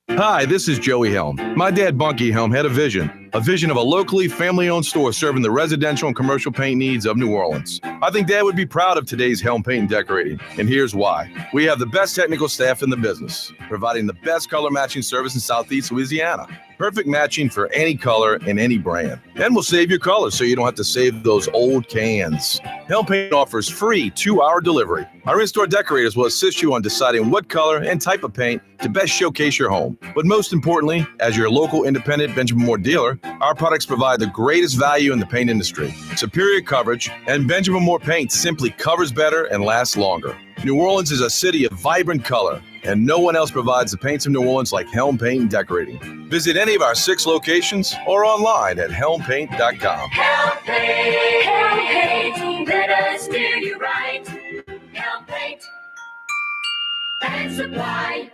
Hi, this is Joey Helm. My dad, Bunky Helm, had a vision of a locally family-owned store serving the residential and commercial paint needs of New Orleans. I think Dad would be proud of today's Helm Paint and Decorating, and here's why. We have the best technical staff in the business, providing the best color matching service in Southeast Louisiana. Perfect matching for any color and any brand. And we'll save your colors so you don't have to save those old cans. Helm Paint offers free 2-hour delivery. Our in-store decorators will assist you on deciding what color and type of paint to best showcase your home. But most importantly, as your local independent Benjamin Moore dealer, our products provide the greatest value in the paint industry. Superior coverage, and Benjamin Moore paint simply covers better and lasts longer. New Orleans is a city of vibrant color, and no one else provides the paints of New Orleans like Helm Paint and Decorating. Visit any of our 6 locations or online at helmpaint.com. Helm Paint, let us do you right. Helm Paint and Supply.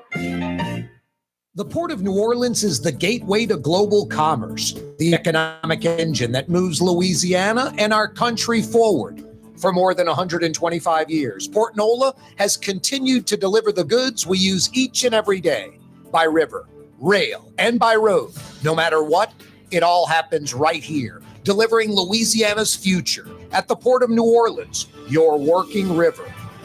The Port of New Orleans is the gateway to global commerce, the economic engine that moves Louisiana and our country forward. For more than 125 years, Port Nola has continued to deliver the goods we use each and every day by river, rail, and by road. No matter what, it all happens right here, delivering Louisiana's future at the Port of New Orleans, your working river.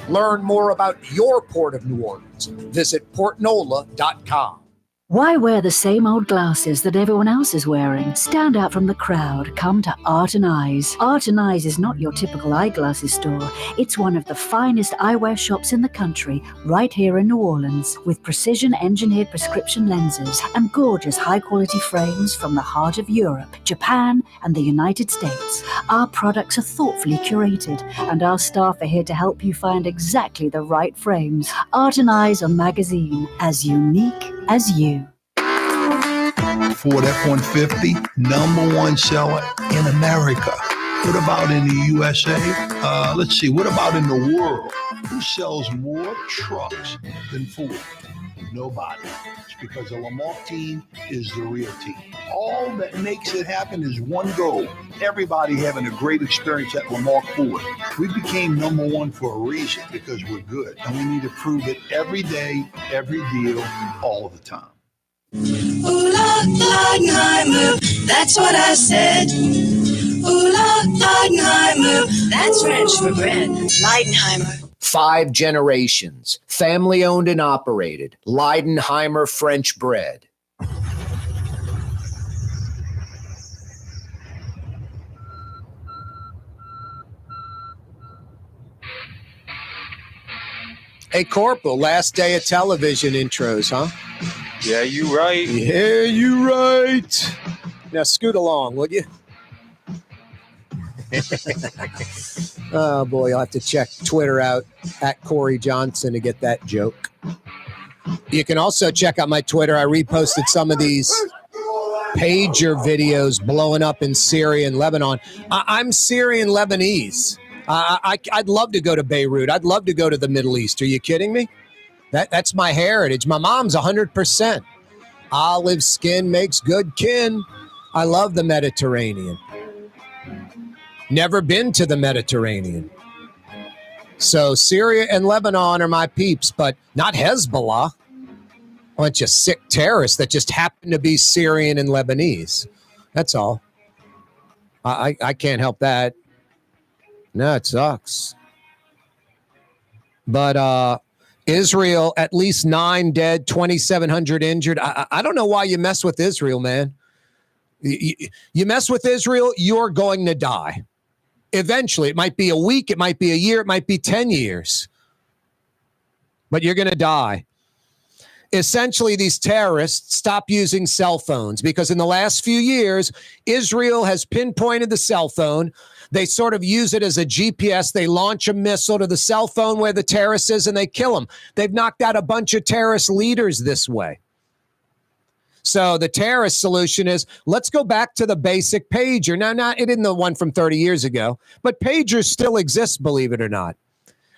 Learn more about your Port of New Orleans. Visit portnola.com. Why wear the same old glasses that everyone else is wearing? Stand out from the crowd. Come to Art and Eyes. Art and Eyes is not your typical eyeglasses store. It's one of the finest eyewear shops in the country, right here in New Orleans, with precision-engineered prescription lenses and gorgeous high-quality frames from the heart of Europe, Japan, and the United States. Our products are thoughtfully curated, and our staff are here to help you find exactly the right frames. Art and Eyes on magazine, as unique as you. Ford F-150, #1 seller in America. What about in the USA? Let's see, what about in the world? Who sells more trucks than Ford? Nobody. It's because the Lamarck team is the real team. All that makes it happen is one goal. Everybody having a great experience at Lamarck Ford. We became number one for a reason, because we're good. And we need to prove it every day, every deal, all the time. Ooh la Leidenheimer, that's what I said. Ooh la Leidenheimer, that's French for bread. Leidenheimer. 5 generations, family owned and operated. Leidenheimer French bread. Hey, Corporal, last day of television intros, huh? Yeah, you right. Yeah, you right. Now scoot along, would you? Oh, boy, I'll have to check Twitter out at Corey Johnson to get that joke. You can also check out my Twitter. I reposted some of these pager videos blowing up in Syria and Lebanon. I'm Syrian Lebanese. I'd love to go to Beirut. I'd love to go to the Middle East. Are you kidding me? That's my heritage. My mom's 100%. Olive skin makes good kin. I love the Mediterranean. Never been to the Mediterranean. So Syria and Lebanon are my peeps, but not Hezbollah. A bunch of sick terrorists that just happen to be Syrian and Lebanese. That's all. I can't help that. No, it sucks. But Israel, at least 9 dead, 2,700 injured. I don't know why you mess with Israel, man. You mess with Israel, you're going to die. Eventually, it might be a week, it might be a year, it might be 10 years. But you're going to die. Essentially, these terrorists stop using cell phones because in the last few years, Israel has pinpointed the cell phone. They sort of use it as a GPS. They launch a missile to the cell phone where the terrorist is and they kill them. They've knocked out a bunch of terrorist leaders this way. So the terrorist solution is, let's go back to the basic pager. Now, it isn't the one from 30 years ago, but pagers still exist, believe it or not.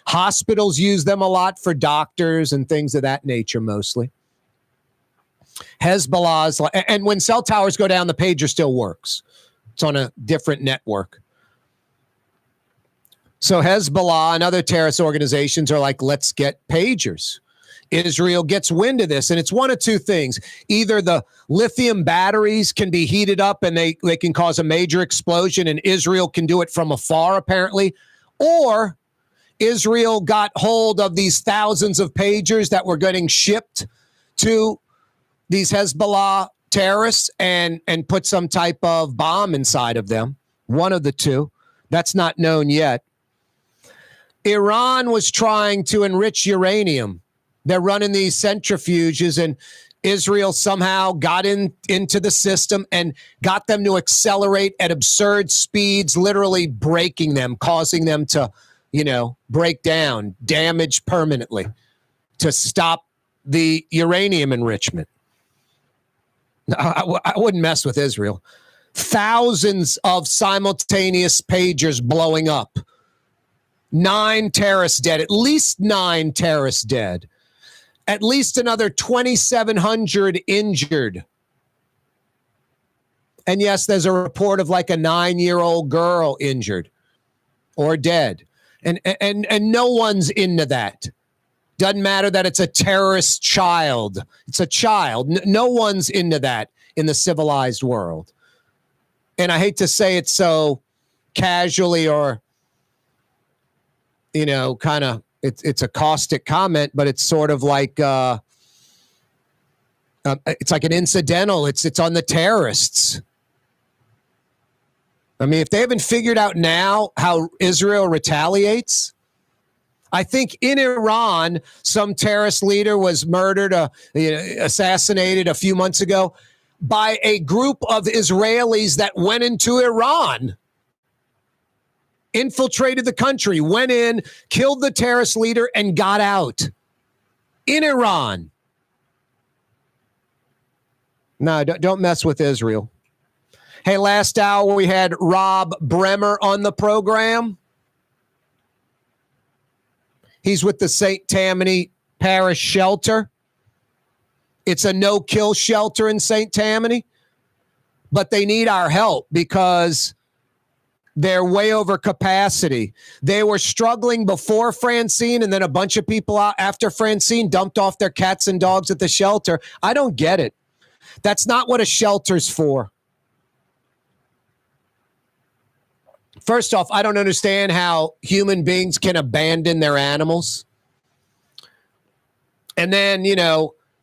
Hospitals use them a lot for doctors and things of that nature mostly. Hezbollah's, and when cell towers go down, the pager still works. It's on a different network. So Hezbollah and other terrorist organizations are like, let's get pagers. Israel gets wind of this, and it's one of two things. Either the lithium batteries can be heated up and they can cause a major explosion, and Israel can do it from afar, apparently, or Israel got hold of these thousands of pagers that were getting shipped to these Hezbollah terrorists and put some type of bomb inside of them. One of the two. That's not known yet. Iran was trying to enrich uranium. They're running these centrifuges, and Israel somehow got into the system and got them to accelerate at absurd speeds, literally breaking them, causing them to, break down, damage permanently to stop the uranium enrichment. I wouldn't mess with Israel. Thousands of simultaneous pagers blowing up. 9 terrorists dead, at least 9 terrorists dead. At least another 2,700 injured. And yes, there's a report of like a 9-year-old girl injured or dead. And no one's into that. Doesn't matter that it's a terrorist child. It's a child. No one's into that in the civilized world. And I hate to say it so casually or, kind of, it's a caustic comment, but it's sort of like it's like an incidental. It's on the terrorists. I mean, if they haven't figured out now how Israel retaliates, I think in Iran, some terrorist leader was murdered, assassinated a few months ago by a group of Israelis that went into Iran. Infiltrated the country, went in, killed the terrorist leader, and got out. In Iran. No, don't mess with Israel. Hey, last hour we had Rob Bremer on the program. He's with the St. Tammany Parish Shelter. It's a no-kill shelter in St. Tammany, but they need our help because they're way over capacity. They were struggling before Francine, and then a bunch of people out after Francine dumped off their cats and dogs at the shelter. I don't get it. That's not what a shelter's for. First off, I don't understand how human beings can abandon their animals. And then,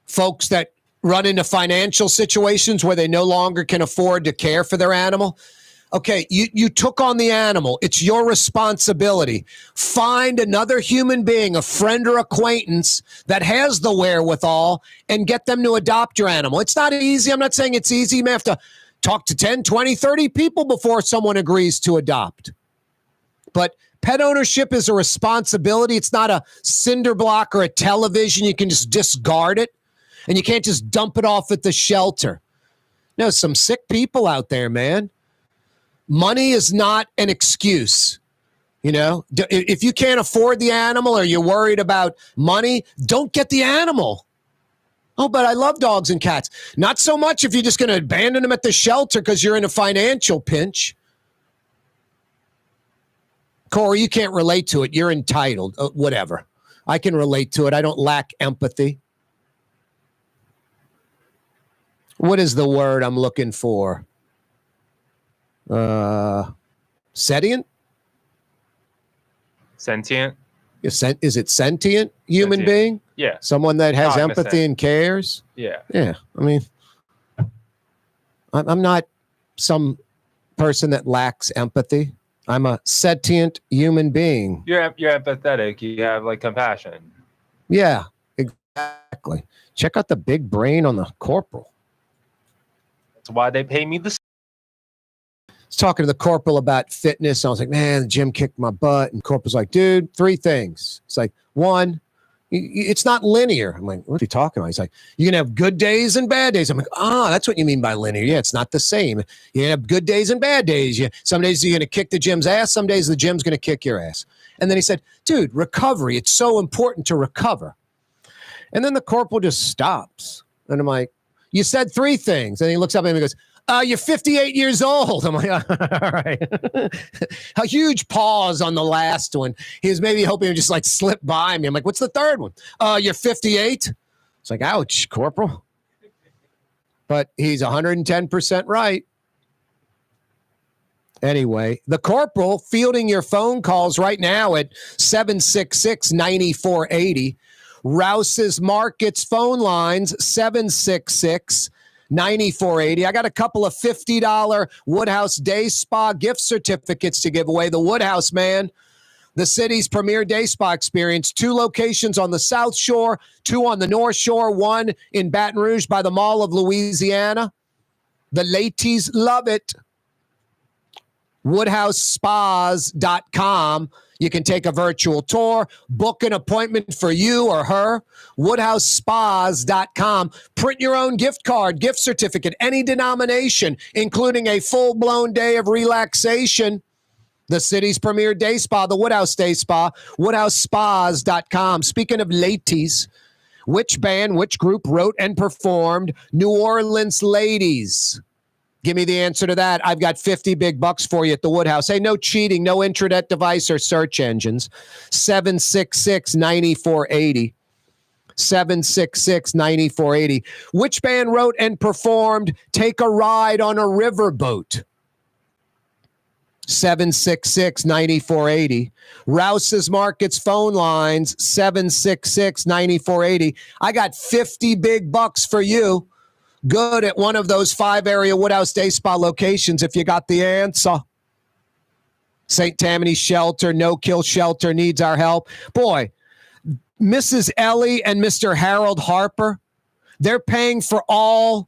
folks that run into financial situations where they no longer can afford to care for their animal. Okay, you took on the animal. It's your responsibility. Find another human being, a friend or acquaintance that has the wherewithal and get them to adopt your animal. It's not easy. I'm not saying it's easy. You may have to talk to 10, 20, 30 people before someone agrees to adopt. But pet ownership is a responsibility. It's not a cinder block or a television. You can just discard it, and you can't just dump it off at the shelter. No, some sick people out there, man. Money is not an excuse. If you can't afford the animal or you're worried about money, don't get the animal. Oh, but I love dogs and cats. Not so much if you're just going to abandon them at the shelter because you're in a financial pinch. Corey, you can't relate to it. You're entitled. Whatever. I can relate to it. I don't lack empathy. What is the word I'm looking for? Sentient? Sentient? Is it sentient human being? Yeah. Someone that has Cognizant. empathy and cares? Yeah. Yeah. I mean, I'm not some person that lacks empathy. I'm a sentient human being. You're empathetic. You have compassion. Yeah, exactly. Check out the big brain on the corporal. That's why they pay me the. I was talking to the corporal about fitness. I was like, man, the gym kicked my butt. And corporal's like, dude, 3 things. It's like, 1, it's not linear. I'm like, what are you talking about? He's like, you're going to have good days and bad days. I'm like, that's what you mean by linear. Yeah, it's not the same. You're going to have good days and bad days. Some days you're going to kick the gym's ass. Some days the gym's going to kick your ass. And then he said, dude, recovery. It's so important to recover. And then the corporal just stops. And I'm like, you said 3 things. And he looks up at me and goes, you're 58 years old. I'm like, all right. A huge pause on the last one. He was maybe hoping to just slip by me. I'm like, what's the 3rd one? You're 58. It's like, ouch, corporal. But he's 110% right. Anyway, the corporal fielding your phone calls right now at 766-9480. Rouse's Markets phone lines, 766-9480. I got a couple of $50 Woodhouse Day Spa gift certificates to give away. The Woodhouse, man, the city's premier day spa experience. 2 locations on the South Shore, 2 on the North Shore, 1 in Baton Rouge by the Mall of Louisiana. The ladies love it. WoodhouseSpas.com. You can take a virtual tour, book an appointment for you or her. WoodhouseSpas.com. Print your own gift card, gift certificate, any denomination, including a full-blown day of relaxation. The city's premier day spa, the Woodhouse Day Spa, WoodhouseSpas.com. Speaking of ladies, which band, which group wrote and performed New Orleans Ladies? Give me the answer to that. I've got 50 big bucks for you at the Woodhouse. Hey, no cheating, no intranet device or search engines. 766-9480. 766-9480. Which band wrote and performed Take a Ride on a Riverboat? 766-9480. Rouse's Markets phone lines, 766-9480. I got 50 big bucks for you. Good at one of those 5 area Woodhouse Day Spa locations if you got the answer. St. Tammany Shelter, no-kill shelter needs our help. Boy, Mrs. Ellie and Mr. Harold Harper, they're paying for all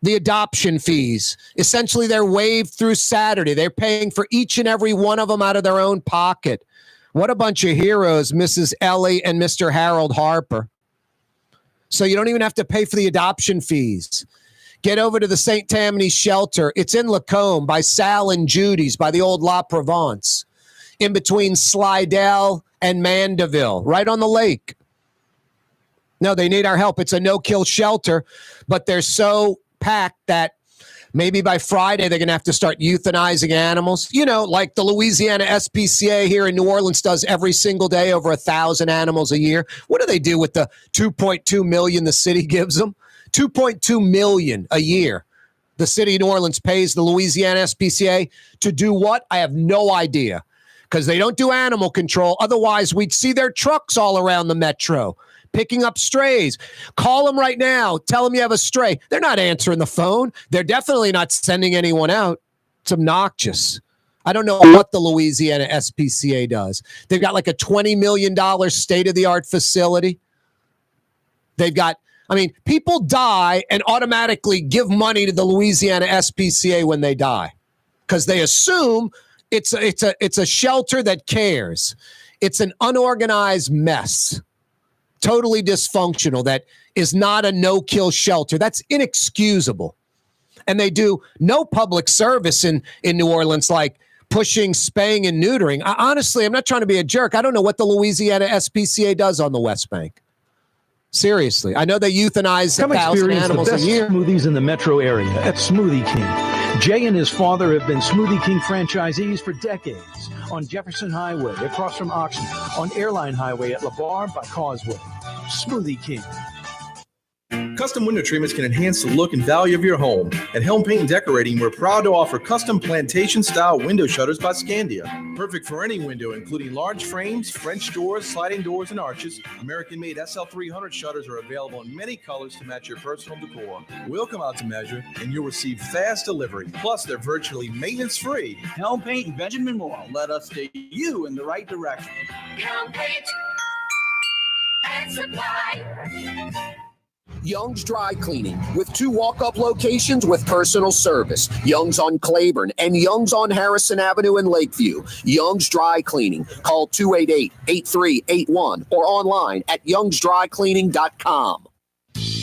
the adoption fees. Essentially, they're waived through Saturday. They're paying for each and every one of them out of their own pocket. What a bunch of heroes, Mrs. Ellie and Mr. Harold Harper. So you don't even have to pay for the adoption fees. Get over to the St. Tammany Shelter. It's in Lacombe by Sal and Judy's by the old La Provence. in between Slidell and Mandeville, right on the lake. No, they need our help. It's a no-kill shelter, but they're so packed that maybe by Friday they're going to have to start euthanizing animals. You know, like the Louisiana SPCA here in New Orleans does every single day, over 1,000 animals a year. What do they do with the $2.2 million the city gives them? $2.2 million a year. The city of New Orleans pays the Louisiana SPCA to do what? I have no idea, because they don't do animal control. Otherwise, we'd see their trucks all around the metro picking up strays. Call them right now. Tell them you have a stray. They're not answering the phone. They're definitely not sending anyone out. It's obnoxious. I don't know what the Louisiana SPCA does. They've got like a $20 million state-of-the-art facility. They've got, I mean, people die and automatically give money to the Louisiana SPCA when they die because they assume it's a shelter that cares. It's an unorganized mess. Totally dysfunctional. That is not a no-kill shelter. That's inexcusable. And they do no public service in New Orleans, like pushing spaying and neutering. Honestly, I'm not trying to be a jerk. I don't know what the Louisiana SPCA does on the West Bank. Seriously. I know they euthanize 1,000 animals a year. Come experience the best smoothies in the metro area at Smoothie King. Jay and his father have been Smoothie King franchisees for decades. On Jefferson Highway, across from Oxnard, on Airline Highway at LeBar by Causeway. Smoothie King. Custom window treatments can enhance the look and value of your home. At Helm Paint and Decorating, we're proud to offer custom plantation-style window shutters by Scandia. Perfect for any window, including large frames, French doors, sliding doors, and arches. American-made SL300 shutters are available in many colors to match your personal decor. We'll come out to measure, and you'll receive fast delivery. Plus, they're virtually maintenance-free. Helm Paint and Benjamin Moore let us steer you in the right direction. Helm Paint and Supply. Young's Dry Cleaning, with 2 walk-up locations with personal service. Young's on Claiborne and Young's on Harrison Avenue in Lakeview. Young's Dry Cleaning. Call 288-8381 or online at youngsdrycleaning.com.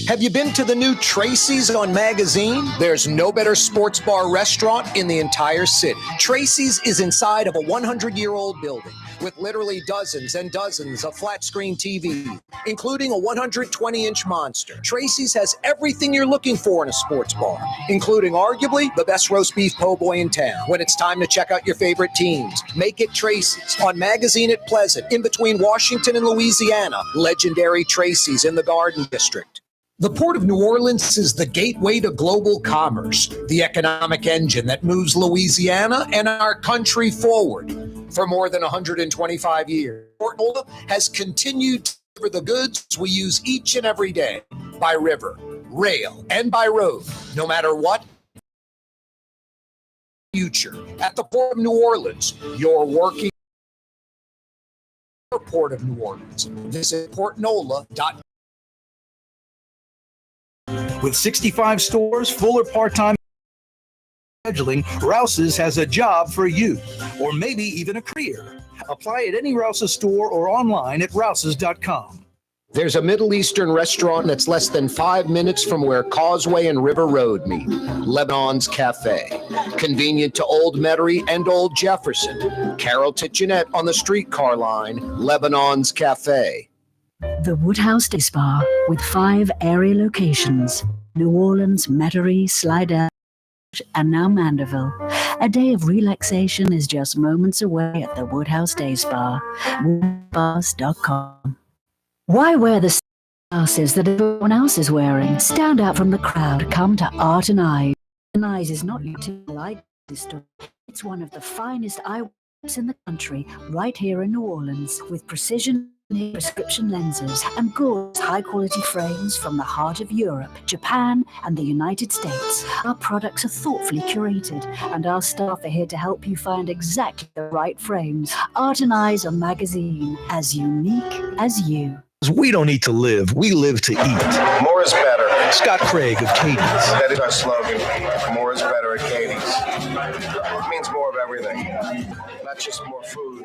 Have you been to the new Tracy's on Magazine? There's no better sports bar restaurant in the entire city. Tracy's is inside of a 100-year-old building with literally dozens and dozens of flat-screen TVs, including a 120-inch monster. Tracy's has everything you're looking for in a sports bar, including arguably the best roast beef po' boy in town. When it's time to check out your favorite teams, make it Tracy's on Magazine at Pleasant, in between Washington and Louisiana. Legendary Tracy's in the Garden District. The Port of New Orleans is the gateway to global commerce, the economic engine that moves Louisiana and our country forward. For more than 125 years, Port Nola has continued to deliver the goods we use each and every day, by river, rail, and by road, no matter what. Future at the Port of New Orleans, you're working for Port of New Orleans. Visit portnola.com. With 65 stores, full or part-time scheduling, Rouse's has a job for you, or maybe even a career. Apply at any Rouse's store or online at rouses.com. There's a Middle Eastern restaurant that's less than 5 minutes from where Causeway and River Road meet, Lebanon's Cafe. Convenient to Old Metairie and Old Jefferson. Carroll to Jeanette on the streetcar line, Lebanon's Cafe. The Woodhouse Day Spa, with 5 area locations: New Orleans, Metairie, Slidell, and now Mandeville. A day of relaxation is just moments away at the Woodhouse Day Spa. Woodhouse.com. Why wear the glasses that everyone else is wearing? Stand out from the crowd. Come to Art and Eyes. Art and Eyes is not your typical eyeglasses store. It's one of the finest eyewears in the country, right here in New Orleans, with precision prescription lenses and gorgeous high-quality frames from the heart of Europe, Japan, and the United States. Our products are thoughtfully curated, and our staff are here to help you find exactly the right frames. Art and Eyes, a magazine as unique as you. We don't eat to live, we live to eat. More is better. Scott Craig of Katie's. That is our slogan. More is better at Katie's. It means more of everything. Not just more food,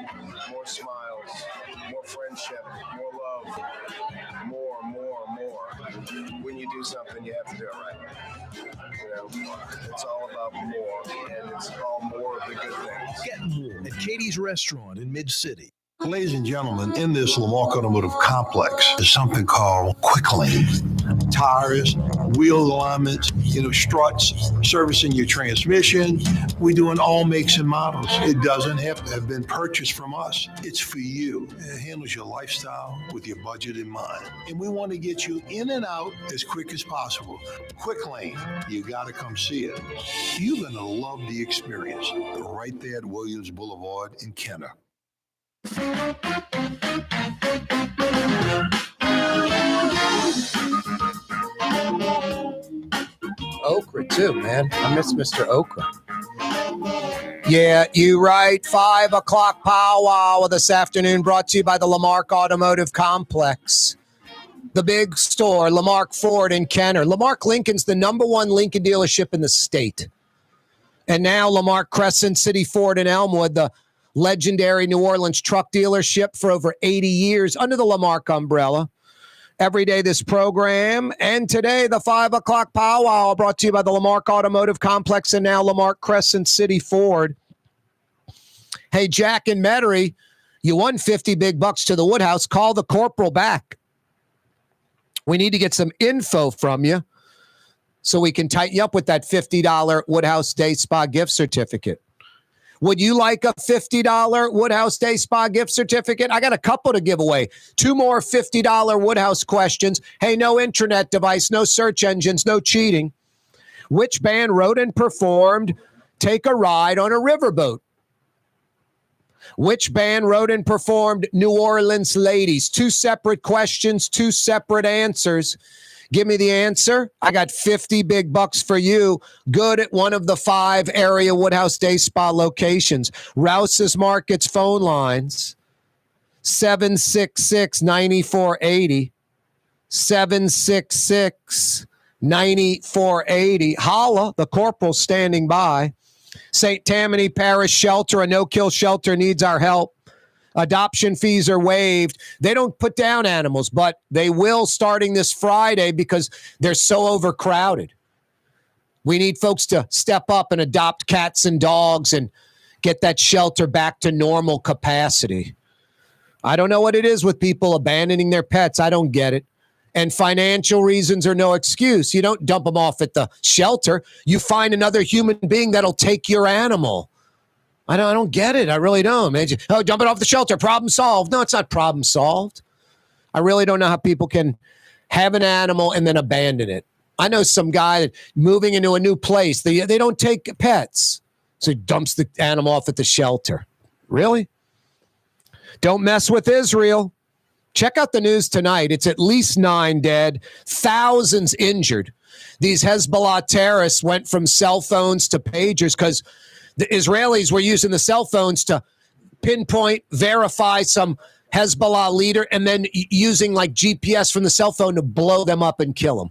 more smiles, more friendship, more love, more. when you do something, you have to do it right. It's all about more, and it's all more of the good things. Get more at Katie's Restaurant in Mid-City. Ladies and gentlemen, in this Lamarck Automotive Complex is something called Quick Lane. Tires, wheel alignments, struts, servicing your transmission. We do in all makes and models. It doesn't have to have been purchased from us. It's for you. It handles your lifestyle with your budget in mind. And we want to get you in and out as quick as possible. Quick Lane, you got to come see it. You're going to love the experience. Right there at Williams Boulevard in Kenner. Okra too, man. I miss Mr. Okra. Yeah, you right. 5 o'clock powwow this afternoon brought to you by the Lamarck Automotive Complex. The big store, Lamarck Ford in Kenner. Lamarck Lincoln's the #1 Lincoln dealership in the state. And now Lamarck Crescent City Ford in Elmwood, the legendary New Orleans truck dealership for over 80 years under the Lamarck umbrella. Every day this program, and today the 5 o'clock powwow brought to you by the Lamarck Automotive Complex and now Lamarck Crescent City Ford. Hey, Jack and Metairie, you won $50 to the Woodhouse. Call the corporal back. We need to get some info from you so we can tighten you up with that $50 Woodhouse Day Spa gift certificate. Would you like a $50 Woodhouse Day Spa gift certificate? I got a couple to give away. 2 more $50 Woodhouse questions. Hey, no internet device, no search engines, no cheating. Which band wrote and performed Take a Ride on a Riverboat? Which band wrote and performed New Orleans Ladies? 2 separate questions, 2 separate answers. Give me the answer. I got $50 for you. Good at one of the 5 area Woodhouse Day Spa locations. Rouse's Market's phone lines, 766-9480. 766-9480. Holla, the corporal standing by. St. Tammany Parish Shelter, a no-kill shelter, needs our help. Adoption fees are waived. They don't put down animals, but they will starting this Friday because they're so overcrowded. We need folks to step up and adopt cats and dogs and get that shelter back to normal capacity. I don't know what it is with people abandoning their pets. I don't get it. And financial reasons are no excuse. You don't dump them off at the shelter. You find another human being that'll take your animal. I don't get it. I really don't, man. Oh, dump it off the shelter. Problem solved. No, it's not problem solved. I really don't know how people can have an animal and then abandon it. I know some guy that moving into a new place, they don't take pets. So he dumps the animal off at the shelter. Really? Don't mess with Israel. Check out the news tonight. It's at least 9 dead, thousands injured. These Hezbollah terrorists went from cell phones to pagers because the Israelis were using the cell phones to pinpoint, verify some Hezbollah leader, and then using like GPS from the cell phone to blow them up and kill them.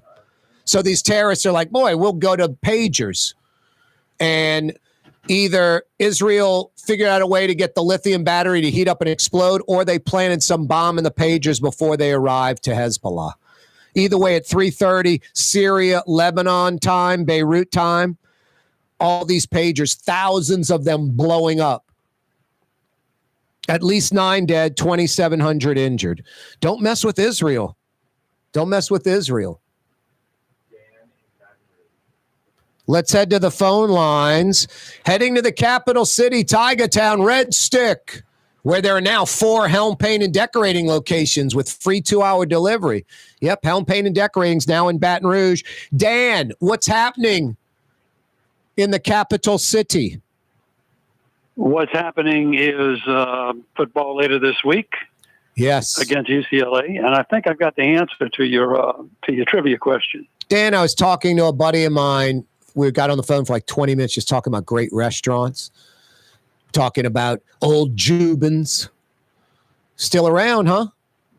So these terrorists are like, boy, we'll go to pagers. And either Israel figured out a way to get the lithium battery to heat up and explode, or they planted some bomb in the pagers before they arrived to Hezbollah. Either way, at 3:30 Syria, Lebanon time, Beirut time, all these pagers, thousands of them blowing up. At least 9 dead, 2,700 injured. Don't mess with Israel. Don't mess with Israel. Let's head to the phone lines. Heading to the capital city, Tiger Town, Red Stick, where there are now 4 Helm Paint and Decorating locations with free 2-hour delivery. Yep, Helm Paint and Decorating's now in Baton Rouge. Dan, what's happening in the capital city? What's happening is football later this week. Yes, against UCLA, and I think I've got the answer to your trivia question. Dan, I was talking to a buddy of mine. We got on the phone for like 20 minutes just talking about great restaurants, talking about old Jubin's. Still around, huh?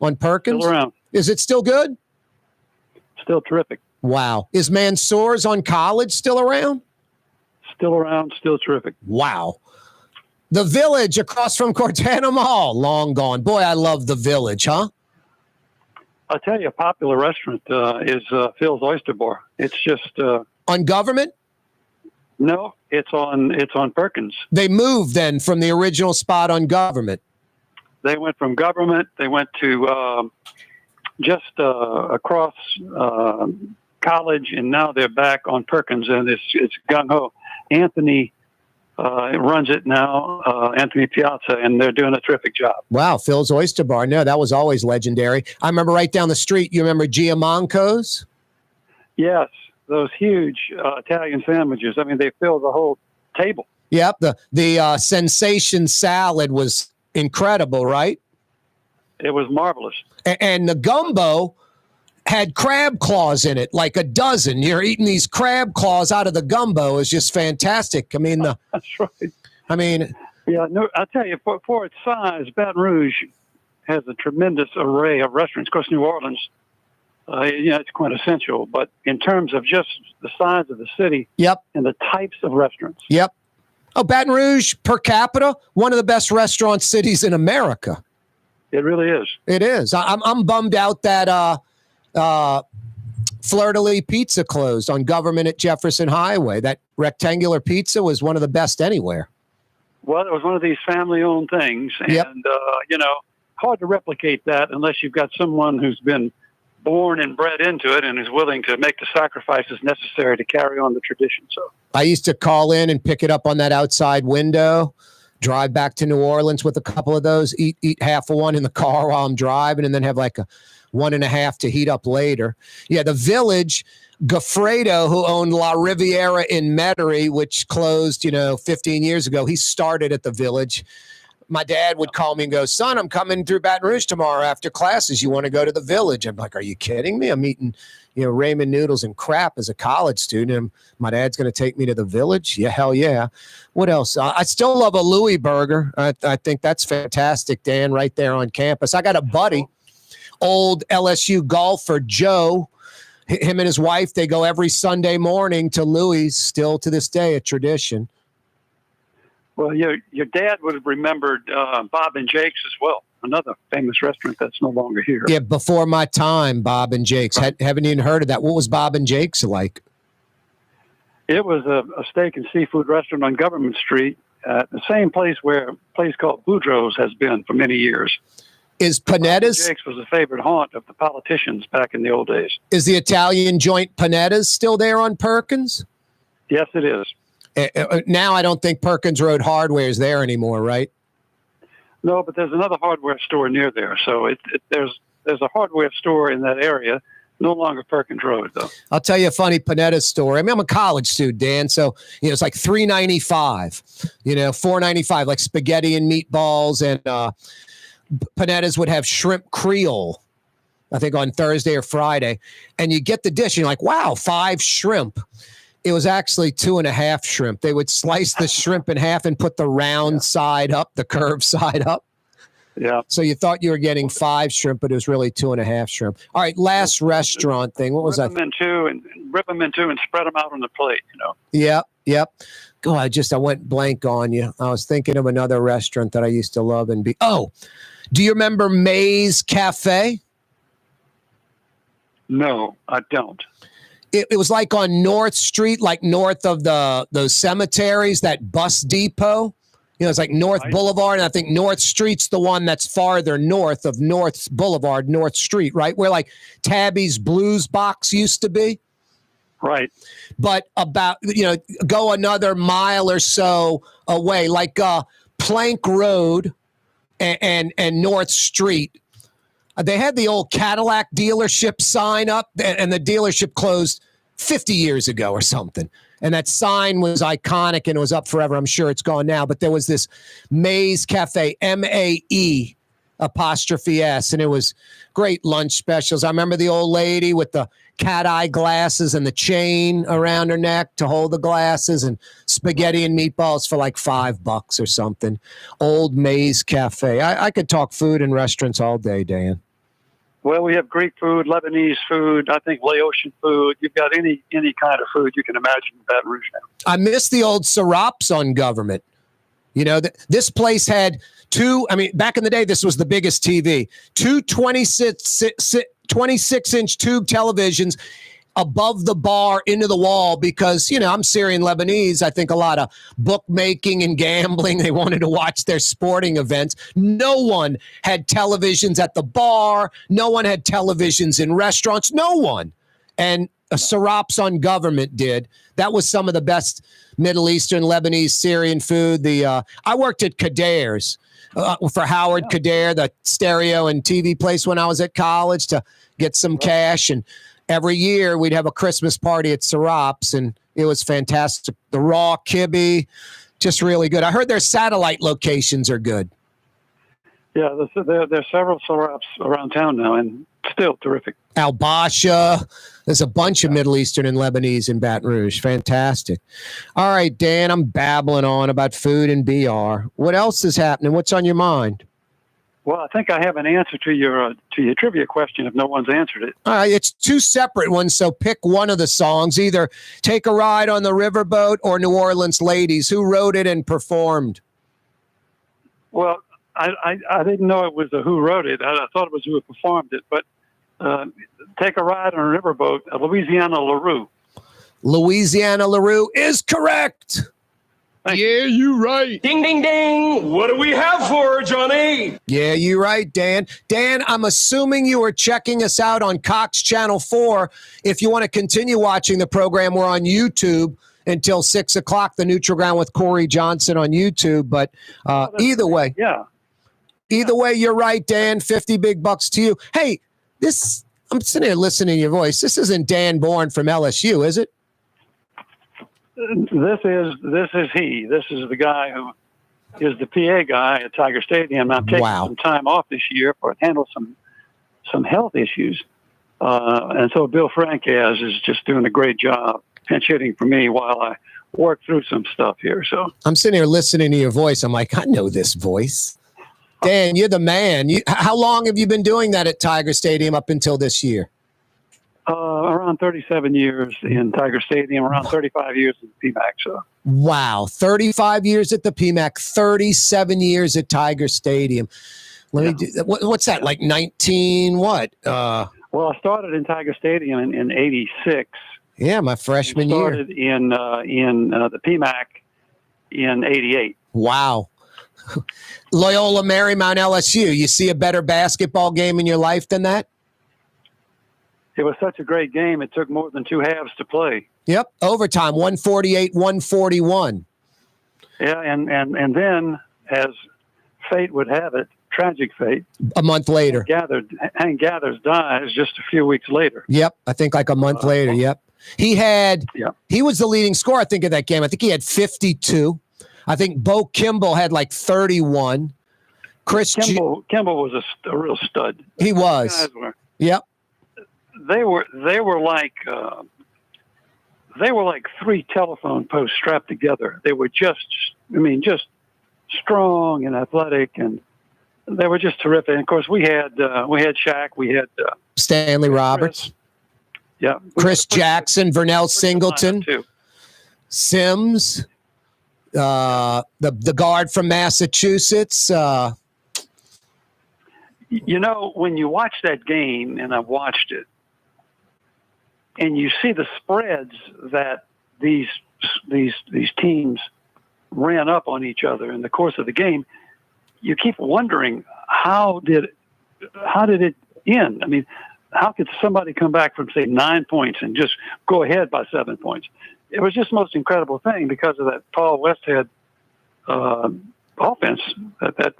On Perkins? Still around. Is it still good? Still terrific. Wow. Is Mansour's on College still around? Still around, still terrific. Wow. The Village across from Cortana Mall, long gone. Boy, I love the Village, huh? I'll tell you, a popular restaurant is Phil's Oyster Bar. It's just on Government. No, it's on Perkins. They moved then from the original spot on Government. They went from Government. They went to just across College, and now they're back on Perkins, and it's gung ho. Anthony runs it now, Anthony Piazza, and they're doing a terrific job. Wow, Phil's Oyster Bar. No, that was always legendary. I remember right down the street. You remember Giamanco's? Yes, those huge Italian sandwiches. I mean, they fill the whole table. Yep, the sensation salad was incredible, right? It was marvelous. And the gumbo had crab claws in it, like a dozen. You're eating these crab claws out of the gumbo is just fantastic. I mean, that's right. I mean, yeah, no, I'll tell you, for its size, Baton Rouge has a tremendous array of restaurants. Of course, New Orleans, it's quintessential. But in terms of just the size of the city, yep, and the types of restaurants, yep. Oh, Baton Rouge per capita, one of the best restaurant cities in America. It really is. It is. I'm bummed out that Fleur-de-Lis Pizza closed on Government at Jefferson Highway. That rectangular pizza was one of the best anywhere. Well, it was one of these family-owned things, and yep. Hard to replicate that unless you've got someone who's been born and bred into it and is willing to make the sacrifices necessary to carry on the tradition. So I used to call in and pick it up on that outside window, drive back to New Orleans with a couple of those, eat half of one in the car while I'm driving, and then have like a 1.5 to heat up later. Yeah, the Village, Goffredo, who owned La Riviera in Metairie, which closed, 15 years ago, he started at the Village. My dad would call me and go, son, I'm coming through Baton Rouge tomorrow after classes. You want to go to the Village? I'm like, are you kidding me? I'm eating, ramen noodles and crap as a college student. And my dad's going to take me to the Village? Yeah, hell yeah. What else? I still love a Louis burger. I think that's fantastic, Dan, right there on campus. I got a buddy, old LSU golfer, Joe. Him and his wife, they go every Sunday morning to Louis, still to this day, a tradition. Well, your dad would have remembered Bob and Jake's as well, another famous restaurant that's no longer here. Yeah, before my time, Bob and Jake's. Haven't even heard of that. What was Bob and Jake's like? It was a steak and seafood restaurant on Government Street, the same place where a place called Boudreaux's has been for many years. Is Panetta's? Bob and Jake's was a favorite haunt of the politicians back in the old days. Is the Italian joint Panetta's still there on Perkins? Yes, it is. Now I don't think Perkins Road Hardware is there anymore, right? No, but there's another hardware store near there. So there's a hardware store in that area. No longer Perkins Road, though. I'll tell you a funny Panetta story. I mean, I'm a college student, Dan, so it's like $3.95, $4.95, like spaghetti and meatballs, and Panetta's would have shrimp Creole, I think on Thursday or Friday, and you get the dish, and you're like, wow, 5 shrimp. It was actually 2.5 shrimp. They would slice the shrimp in half and put the round side up, the curved side up. Yeah. So you thought you were getting 5 shrimp, but it was really 2.5 shrimp. All right, last restaurant thing. What was that? Rip them in two and spread them out on the plate, Yep. Go, I went blank on you. I was thinking of another restaurant that I used to love and do you remember May's Cafe? No, I don't. It was like on North Street, like north of those cemeteries, that bus depot. It's like North Boulevard, and I think North Street's the one that's farther north of North Boulevard, North Street, right? Where like Tabby's Blues Box used to be. Right. But about, go another mile or so away, like Plank Road and North Street. They had the old Cadillac dealership sign up, and the dealership closed 50 years ago or something. And that sign was iconic, and it was up forever. I'm sure it's gone now. But there was this May's Cafe, M-A-E ', and it was great lunch specials. I remember the old lady with the cat eye glasses and the chain around her neck to hold the glasses, and spaghetti and meatballs for like $5 or something. Old May's Cafe. I could talk food and restaurants all day, Dan. Well, we have Greek food, Lebanese food, I think Laotian food. You've got any kind of food you can imagine in Baton Rouge now. I miss the old syrups on Government. This place had Back in the day, this was the biggest TV. Two 26-inch tube televisions above the bar into the wall because, I'm Syrian Lebanese. I think a lot of bookmaking and gambling. They wanted to watch their sporting events. No one had televisions at the bar. No one had televisions in restaurants. No one. And Syrops on Government did. That was some of the best Middle Eastern, Lebanese, Syrian food. I worked at Kader's for Howard Kader, the stereo and TV place when I was at college to get some cash. And every year we'd have a Christmas party at Syrops, and it was fantastic. The raw kibbe, just really good. I heard their satellite locations are good. Yeah, there's several Syrops around town now, and still terrific. Al Basha. There's a bunch of Middle Eastern and Lebanese in Baton Rouge. Fantastic. All right, Dan, I'm babbling on about food and BR. What else is happening? What's on your mind? Well, I think I have an answer to your trivia question if no one's answered it. All right, it's two separate ones, so pick one of the songs. Either Take a Ride on the Riverboat or New Orleans Ladies. Who wrote it and performed? Well, I didn't know it was who wrote it. I thought it was who performed it, but Take a Ride on a Riverboat, Louisiana LaRue. Louisiana LaRue is correct. Yeah, you right. Ding, ding, ding. What do we have for her, Johnny? Yeah, you're right, Dan. Dan, I'm assuming you are checking us out on Cox Channel 4. If you want to continue watching the program, we're on YouTube until 6 o'clock, the Neutral Ground with Corey Johnson on YouTube. But either way. Yeah. Either way, you're right, Dan. 50 big bucks to you. Hey, I'm sitting here listening to your voice. This isn't Dan Bourne from LSU, is it? This is he. This is the guy who is the PA guy at Tiger Stadium. I'm taking some time off this year to handle some health issues. And so Bill Franquez is just doing a great job pinch hitting for me while I work through some stuff here. So I'm sitting here listening to your voice. I'm like, I know this voice. Dan, you're the man. How long have you been doing that at Tiger Stadium up until this year? Around 37 years in Tiger Stadium, around 35 years in the PMAC. So. Wow, 35 years at the PMAC, 37 years at Tiger Stadium. Let me do, what's that, like 19 what? Well, I started in Tiger Stadium in 86. Yeah, my freshman year. Started in the PMAC in 88. Wow. Loyola Marymount LSU, you see a better basketball game in your life than that? It was such a great game. It took more than two halves to play. Yep, overtime, 148-141. Yeah, and then, as fate would have it, tragic fate. A month later. Hank Gathers dies just a few weeks later. Yep, I think like a month later, yep. He was the leading scorer, I think, of that game. I think he had 52. I think Bo Kimball had like 31. Kimball was a real stud. He was. Yep. They were like three telephone posts strapped together. They were just strong and athletic, and they were just terrific. And of course, we had Shaq, we had Stanley Roberts, Chris Jackson, Vernell Singleton, Sims, the guard from Massachusetts. When you watch that game, and I've watched it, and you see the spreads that these teams ran up on each other in the course of the game, you keep wondering how did it end? I mean, how could somebody come back from say 9 points and just go ahead by 7 points? It was just the most incredible thing because of that Paul Westhead offense that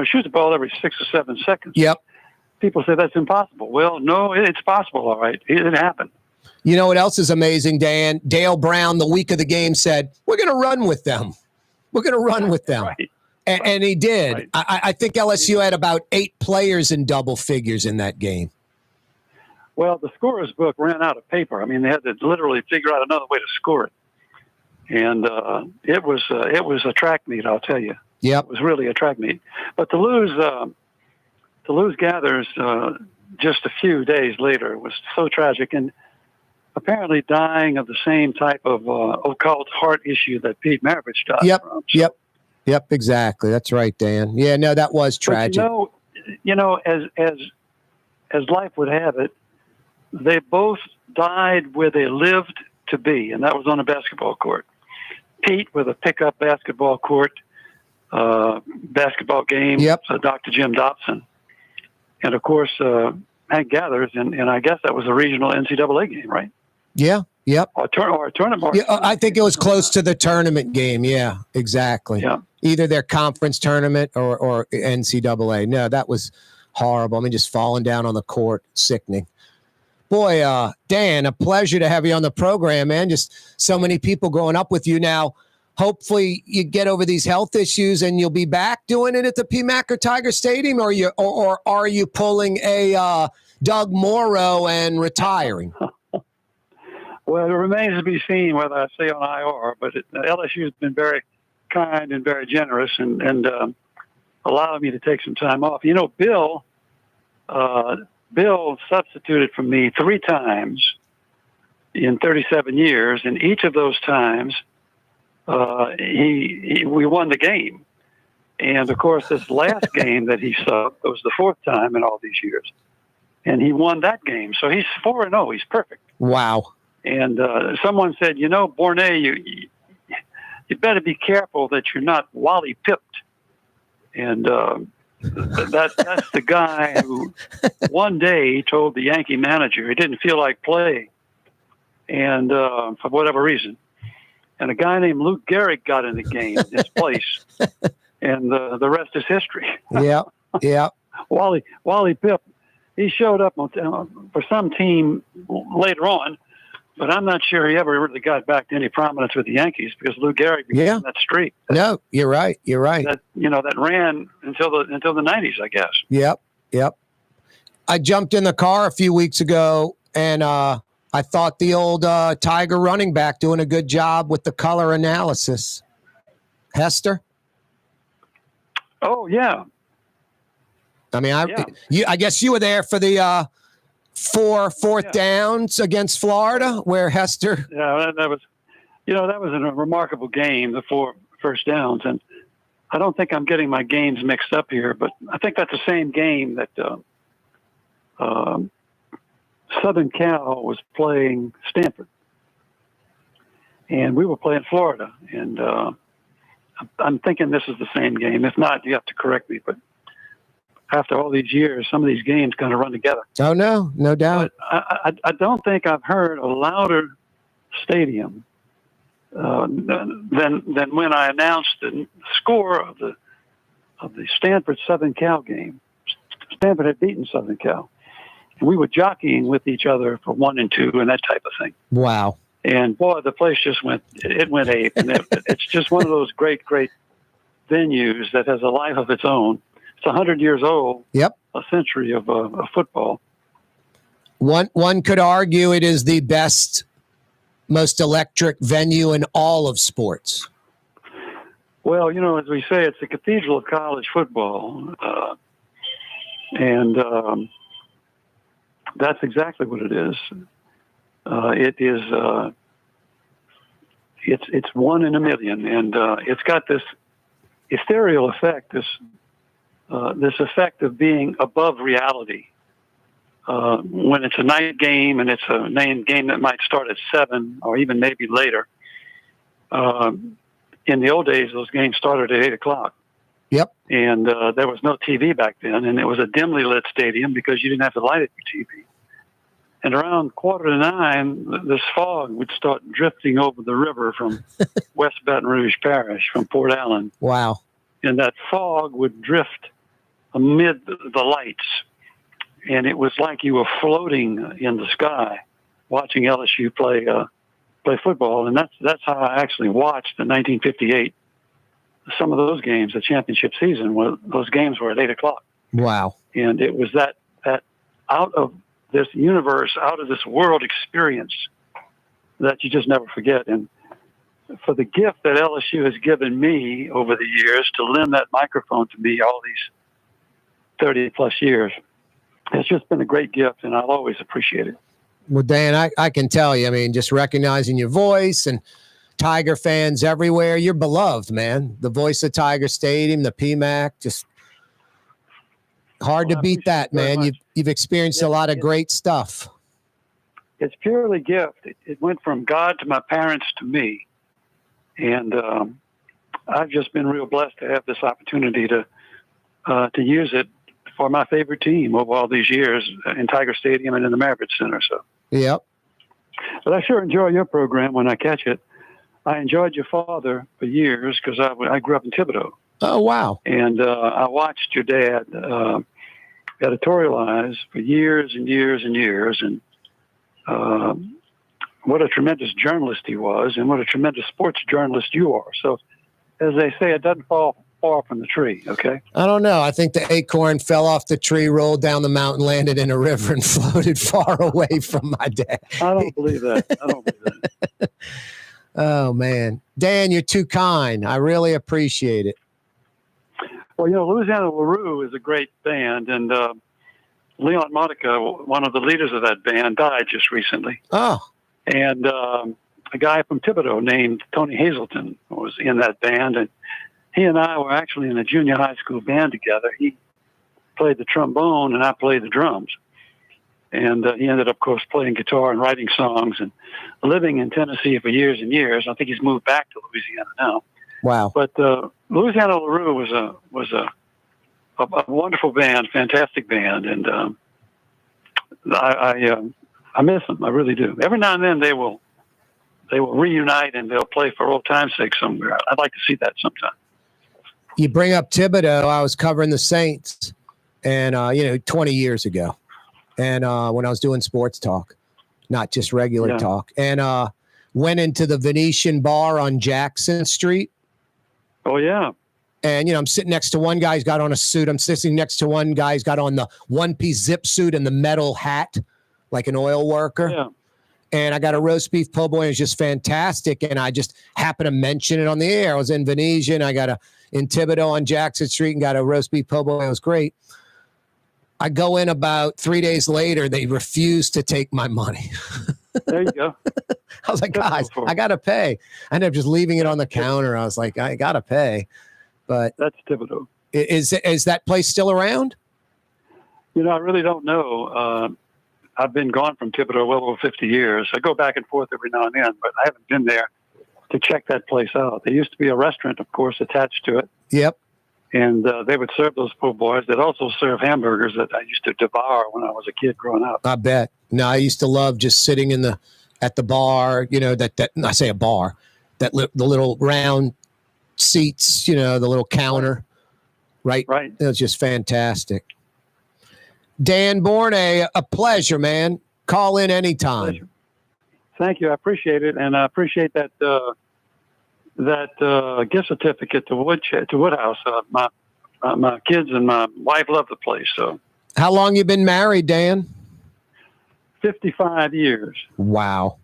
shoots the ball every 6 or 7 seconds. Yep. People say that's impossible. Well, no, it's possible. All right, it happened. You know what else is amazing, Dan? Dale Brown, the week of the game, said, we're going to run with them. We're going to run with them. Right. And he did. Right. I think LSU had about 8 players in double figures in that game. Well, the scorer's book ran out of paper. I mean, they had to literally figure out another way to score it. And it was a track meet, I'll tell you. Yep. It was really a track meet. But to lose Gathers just a few days later was so tragic, and apparently dying of the same type of occult heart issue that Pete Maravich died from. So, Yep, exactly. That's right, Dan. Yeah, no, that was tragic. But as life would have it, they both died where they lived to be, and that was on a basketball court. Pete with a pickup basketball court, basketball game. Yep. Dr. Jim Dobson, and of course Hank Gathers, and I guess that was a regional NCAA game, right? Yeah. Yep. Or a tournament. Yeah, I think it was close to the tournament game. Yeah, exactly. Yeah. Either their conference tournament or NCAA. No, that was horrible. I mean, just falling down on the court, sickening. Boy, Dan, a pleasure to have you on the program, man. Just so many people growing up with you now. Hopefully you get over these health issues and you'll be back doing it at the PMAC or Tiger Stadium, or are you pulling a Doug Morrow and retiring? Well, it remains to be seen whether I stay on IR, but LSU has been very kind and very generous and allowed me to take some time off. You know, Bill substituted for me 3 times in 37 years, and each of those times we won the game. And, of course, this last game that he subbed was the 4th time in all these years, and he won that game. So he's 4-0. He's perfect. Wow. And someone said, you know, Bornay, you better be careful that you're not Wally pipped. And that's the guy who one day told the Yankee manager he didn't feel like playing, and for whatever reason. And a guy named Luke Gehrig got in the game in his place, and the rest is history. Yeah, yeah. Wally Pipp, he showed up for some team later on, but I'm not sure he ever really got back to any prominence with the Yankees because Lou Gehrig began that streak. No, you're right. You're right. That ran until the 90s, I guess. Yep. I jumped in the car a few weeks ago, and I thought the old Tiger running back doing a good job with the color analysis. Hester? Oh, yeah. I mean, I guess you were there for the fourth downs against Florida, where Hester. Yeah, that was a remarkable game, the 4 first downs, and I don't think I'm getting my games mixed up here, but I think that's the same game that Southern Cal was playing Stanford, and we were playing Florida, and I'm thinking this is the same game. If not, you have to correct me, but after all these years, some of these games kind of run together. Oh, no doubt. But I don't think I've heard a louder stadium than when I announced the score of the Stanford Southern Cal game. Stanford had beaten Southern Cal, and we were jockeying with each other for 1 and 2 and that type of thing. Wow! And boy, the place just went ape, and it's just one of those great venues that has a life of its own. It's 100 years old. Yep. A century of football. One could argue it is the best, most electric venue in all of sports. Well, you know, as we say, it's the cathedral of college football, and that's exactly what it is. It is. It's 1 in a million, and it's got this ethereal effect. This effect of being above reality. When it's a night game and it's a game that might start at 7 or even maybe later. In the old days, those games started at 8 o'clock. Yep. And there was no TV back then, and it was a dimly lit stadium because you didn't have to light it for TV. And around 8:45, this fog would start drifting over the river from West Baton Rouge Parish, from Port Allen. Wow. And that fog would drift amid the lights, and it was like you were floating in the sky, watching LSU play football. And that's how I actually watched the 1958. Some of those games, the championship season, those games were at 8 o'clock. Wow! And it was that out of this universe, out of this world experience that you just never forget. And for the gift that LSU has given me over the years to lend that microphone to me all these 30 plus years, it's just been a great gift, and I'll always appreciate it. Well, Dan, I can tell you, I mean, just recognizing your voice and Tiger fans everywhere. You're beloved, man. The voice of Tiger Stadium, the PMAC, just hard to beat that, man. You've experienced a lot of great stuff. It's purely gift. It went from God to my parents to me. And I've just been real blessed to have this opportunity to use it for my favorite team over all these years in Tiger Stadium and in the Maverik Center. So, yep. But I sure enjoy your program when I catch it. I enjoyed your father for years because I grew up in Thibodeau. Oh, wow. And I watched your dad editorialize for years and years and years. And what a tremendous journalist he was, and what a tremendous sports journalist you are. So, as they say, it doesn't fall far from the tree, okay? I don't know. I think the acorn fell off the tree, rolled down the mountain, landed in a river, and floated far away from my dad. I don't believe that. I don't believe that. Oh, man. Dan, you're too kind. I really appreciate it. Well, Louisiana LaRue is a great band, and Leon Monica, one of the leaders of that band, died just recently. Oh. And a guy from Thibodeau named Tony Hazelton was in that band, and he and I were actually in a junior high school band together. He played the trombone, and I played the drums. And he ended up, of course, playing guitar and writing songs and living in Tennessee for years and years. I think he's moved back to Louisiana now. Wow. But Louisiana LaRue was a wonderful band, fantastic band, and I miss them. I really do. Every now and then they will reunite and they'll play for old time's sake somewhere. I'd like to see that sometime. You bring up Thibodeau. I was covering the Saints, and 20 years ago, and when I was doing sports talk, not just regular talk, and went into the Venetian bar on Jackson Street. Oh yeah. And, I'm sitting next to one guy who's got on a suit. I'm sitting next to one guy who's got on the one-piece zip suit and the metal hat, like an oil worker. Yeah. And I got a roast beef po' boy. It was just fantastic. And I just happened to mention it on the air. I was in Venetian. I got in Thibodeau on Jackson Street and got a roast beef po' boy. It was great. I go in about 3 days later. They refused to take my money. There you go. I was like, guys, I got to pay. I ended up just leaving it on the counter. I was like, I got to pay. But that's Thibodeau. Is that place still around? I really don't know. I've been gone from Thibodeau well over 50 years. I go back and forth every now and then, but I haven't been there to check that place out. There used to be a restaurant, of course, attached to it. Yep. And they would serve those po' boys. They'd also serve hamburgers that I used to devour when I was a kid growing up. I bet. No, I used to love just sitting at the bar, that I say a bar, the little round seats, the little counter, right? Right. It was just fantastic. Dan Bornay, a pleasure, man. Call in anytime. Pleasure. Thank you. I appreciate it. And I appreciate that gift certificate to Woodhouse. My kids and my wife love the place. So, how long you been married, Dan? 55 years. Wow.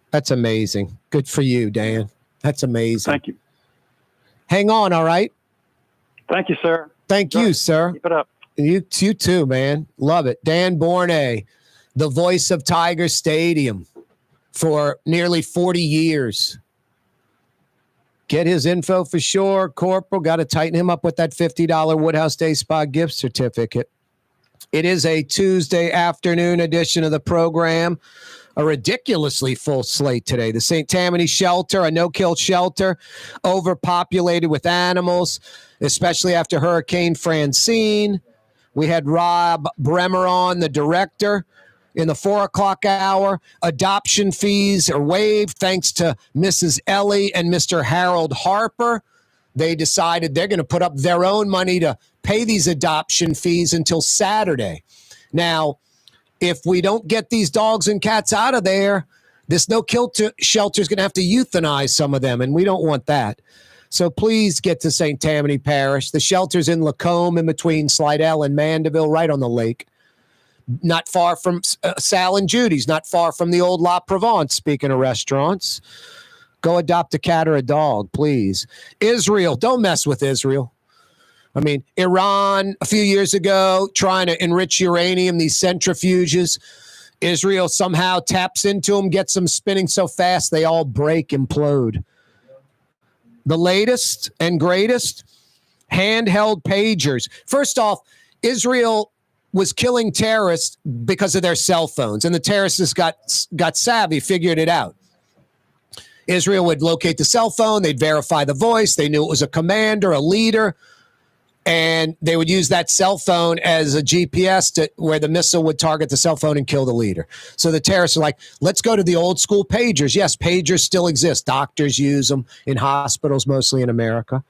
That's amazing. Good for you, Dan. That's amazing. Thank you. Hang on, all right? Thank you, sir. Thank you, sir. Keep it up. You too, man. Love it. Dan Bornay, the voice of Tiger Stadium for nearly 40 years. Get his info for sure. Corporal, got to tighten him up with that $50 Woodhouse Day Spa gift certificate. It is a Tuesday afternoon edition of the program. A ridiculously full slate today. The St. Tammany shelter, a no-kill shelter, overpopulated with animals, especially after Hurricane Francine. We had Rob Bremer on, the director, in the 4 o'clock hour. Adoption fees are waived thanks to Mrs. Ellie and Mr. Harold Harper. They decided they're going to put up their own money to pay these adoption fees until Saturday. Now, if we don't get these dogs and cats out of there, this no-kill shelter is going to have to euthanize some of them, and we don't want that. So please get to St. Tammany Parish. The shelter's in Lacombe, in between Slidell and Mandeville, right on the lake. Not far from Sal and Judy's, not far from the old La Provence, speaking of restaurants. Go adopt a cat or a dog, please. Israel, don't mess with Israel. I mean, Iran, a few years ago, trying to enrich uranium, these centrifuges. Israel somehow taps into them, gets them spinning so fast they all break, implode. The latest and greatest, handheld pagers. First off, Israel was killing terrorists because of their cell phones, and the terrorists got savvy, figured it out. Israel would locate the cell phone, they'd verify the voice, they knew it was a commander, a leader, and they would use that cell phone as a GPS where the missile would target the cell phone and kill the leader. So the terrorists are like, let's go to the old school pagers. Yes, pagers still exist. Doctors use them in hospitals, mostly in America.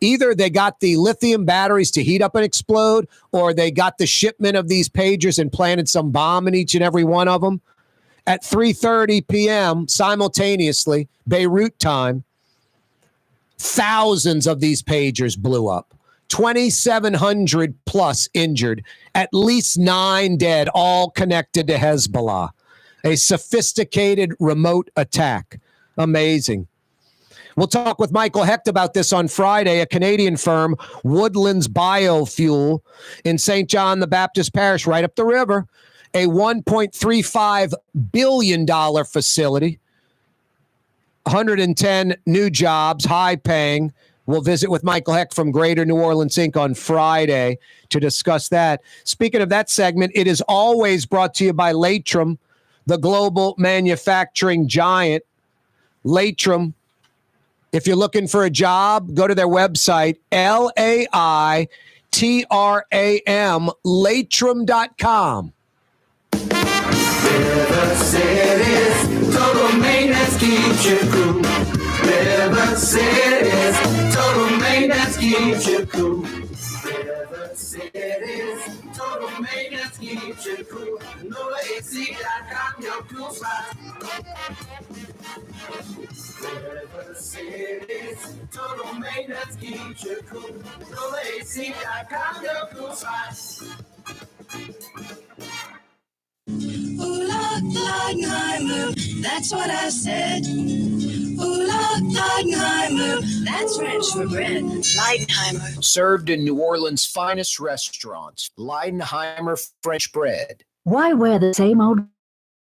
Either they got the lithium batteries to heat up and explode, or they got the shipment of these pagers and planted some bomb in each and every one of them. At 3:30 p.m. simultaneously, Beirut time, thousands of these pagers blew up. 2,700 plus injured, at least 9 dead, all connected to Hezbollah. A sophisticated remote attack. Amazing. We'll talk with Michael Hecht about this on Friday. A Canadian firm, Woodlands Biofuel in St. John the Baptist Parish, right up the river. A $1.35 billion facility, 110 new jobs, high paying. We'll visit with Michael Hecht from Greater New Orleans Inc. on Friday to discuss that. Speaking of that segment, it is always brought to you by Latrim, the global manufacturing giant. Latrim, if you're looking for a job, go to their website, LAITRAM, Latrim.com. River Cities, total maintenance keeps you cool. River Cities, total maintenance keeps you cool. River Cities, total maintenance keeps you cool. NOLAAC.com, your cool spot. River Cities, total maintenance keeps you cool. NOLAAC.com, your cool spot. Ooh, Leidenheimer, that's what I said. Ooh, Leidenheimer, that's French for bread. Leidenheimer. Served in New Orleans' finest restaurants, Leidenheimer French bread. Why wear the same old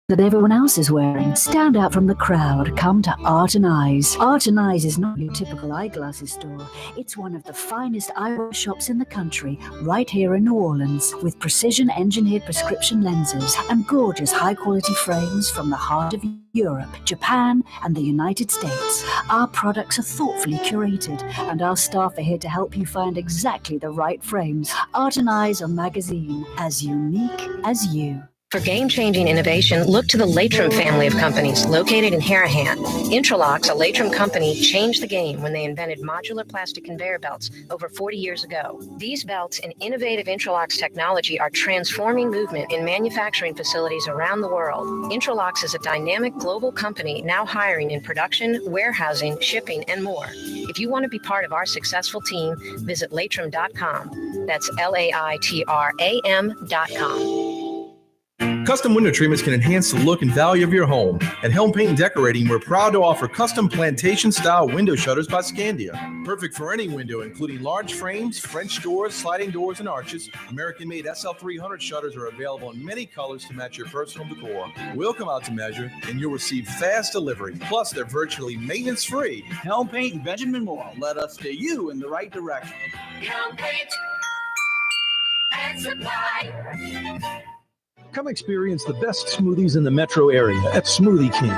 that everyone else is wearing? Stand out from the crowd. Come to Art and Eyes. Art and Eyes is not your typical eyeglasses store. It's one of the finest eyewear shops in the country, right here in New Orleans, with precision-engineered prescription lenses and gorgeous high-quality frames from the heart of Europe, Japan, and the United States. Our products are thoughtfully curated, and our staff are here to help you find exactly the right frames. Art and Eyes are magazine, as unique as you. For game-changing innovation, look to the Latrim family of companies located in Harahan. Intralox, a Latrim company, changed the game when they invented modular plastic conveyor belts over 40 years ago. These belts and innovative Intralox technology are transforming movement in manufacturing facilities around the world. Intralox is a dynamic global company now hiring in production, warehousing, shipping, and more. If you want to be part of our successful team, visit Latrim.com. That's LAITRAM.com. Custom window treatments can enhance the look and value of your home. At Helm Paint and Decorating, we're proud to offer custom plantation-style window shutters by Scandia. Perfect for any window, including large frames, French doors, sliding doors, and arches. American-made SL300 shutters are available in many colors to match your personal decor. We'll come out to measure, and you'll receive fast delivery. Plus, they're virtually maintenance-free. Helm Paint and Benjamin Moore. Let us steer you in the right direction. Helm Paint and Supply. Come experience the best smoothies in the metro area at Smoothie King.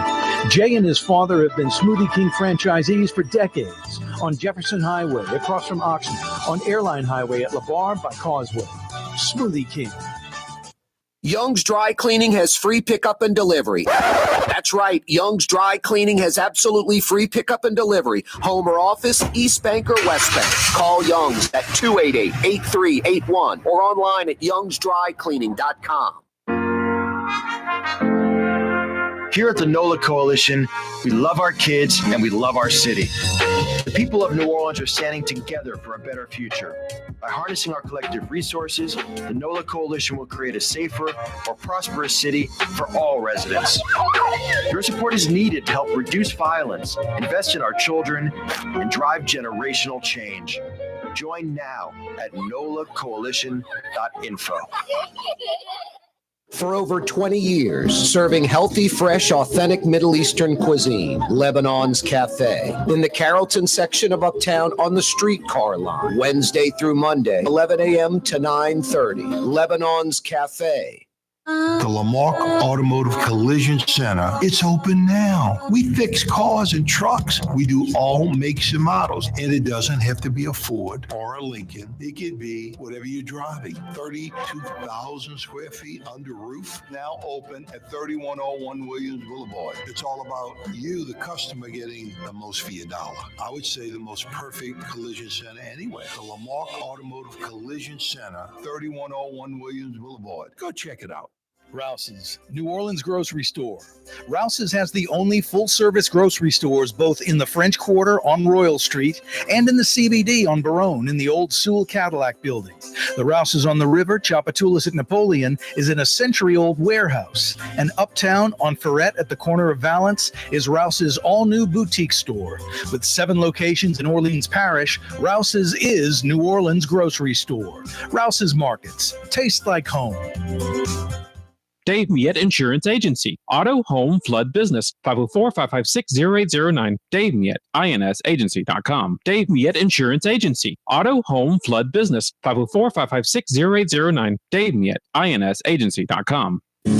Jay and his father have been Smoothie King franchisees for decades. On Jefferson Highway, across from Oxnard, on Airline Highway at LeBar by Causeway. Smoothie King. Young's Dry Cleaning has free pickup and delivery. That's right. Young's Dry Cleaning has absolutely free pickup and delivery. Home or office, East Bank or West Bank. Call Young's at 288-8381 or online at youngsdrycleaning.com. Here at the NOLA Coalition, we love our kids and we love our city. The people of New Orleans are standing together for a better future. By harnessing our collective resources, the NOLA Coalition will create a safer, more prosperous city for all residents. Your support is needed to help reduce violence, invest in our children, and drive generational change. Join now at nolacoalition.info. For over 20 years, serving healthy, fresh, authentic Middle Eastern cuisine, Lebanon's Cafe. In the Carrollton section of Uptown on the streetcar line, Wednesday through Monday, 11 a.m. to 9:30. Lebanon's Cafe. The Lamarck Automotive Collision Center. It's open now. We fix cars and trucks. We do all makes and models. And it doesn't have to be a Ford or a Lincoln. It could be whatever you're driving. 32,000 square feet under roof. Now open at 3101 Williams Boulevard. It's all about you, the customer, getting the most for your dollar. I would say the most perfect collision center anywhere. The Lamarck Automotive Collision Center, 3101 Williams Boulevard. Go check it out. Rouse's, New Orleans grocery store. Rouse's has the only full-service grocery stores both in the French Quarter on Royal Street and in the CBD on Baronne in the old Sewell Cadillac building. The Rouse's on the river, Tchoupitoulas at Napoleon, is in a century-old warehouse. And uptown on Ferret at the corner of Valence is Rouse's all-new boutique store. With 7 locations in Orleans Parish, Rouse's is New Orleans grocery store. Rouse's Markets. Taste like home. Dave Miette Insurance Agency. Auto, home, flood, business. 504-556-0809. Dave Miette, INSagency.com. Dave Miette Insurance Agency. Auto, home, flood, business. 504-556-0809. Dave Miette, INSagency.com. Ooh,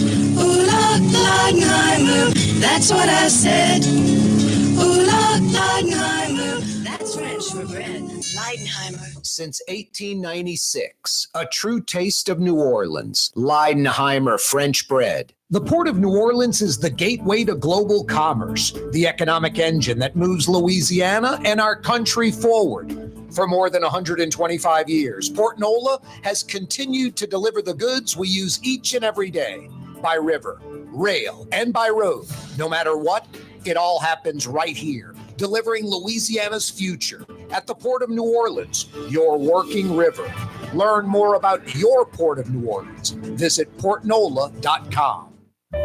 Leidenheimer, that's what I said. Ooh, Leidenheimer, that's French for bread. Leidenheimer. Since 1896, a true taste of New Orleans. Leidenheimer French bread. The Port of New Orleans is the gateway to global commerce, the economic engine that moves Louisiana and our country forward. For more than 125 years, Port Nola has continued to deliver the goods we use each and every day, by river, rail, and by road. No matter what, it all happens right here, delivering Louisiana's future at the Port of New Orleans, your working river. Learn more about your Port of New Orleans. Visit portnola.com.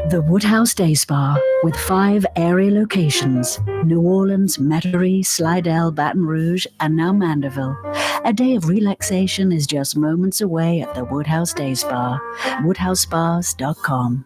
The Woodhouse Day Spa, with 5 area locations: New Orleans, Metairie, Slidell, Baton Rouge, and now Mandeville. A day of relaxation is just moments away at the Woodhouse Day Spa. WoodhouseSpas.com.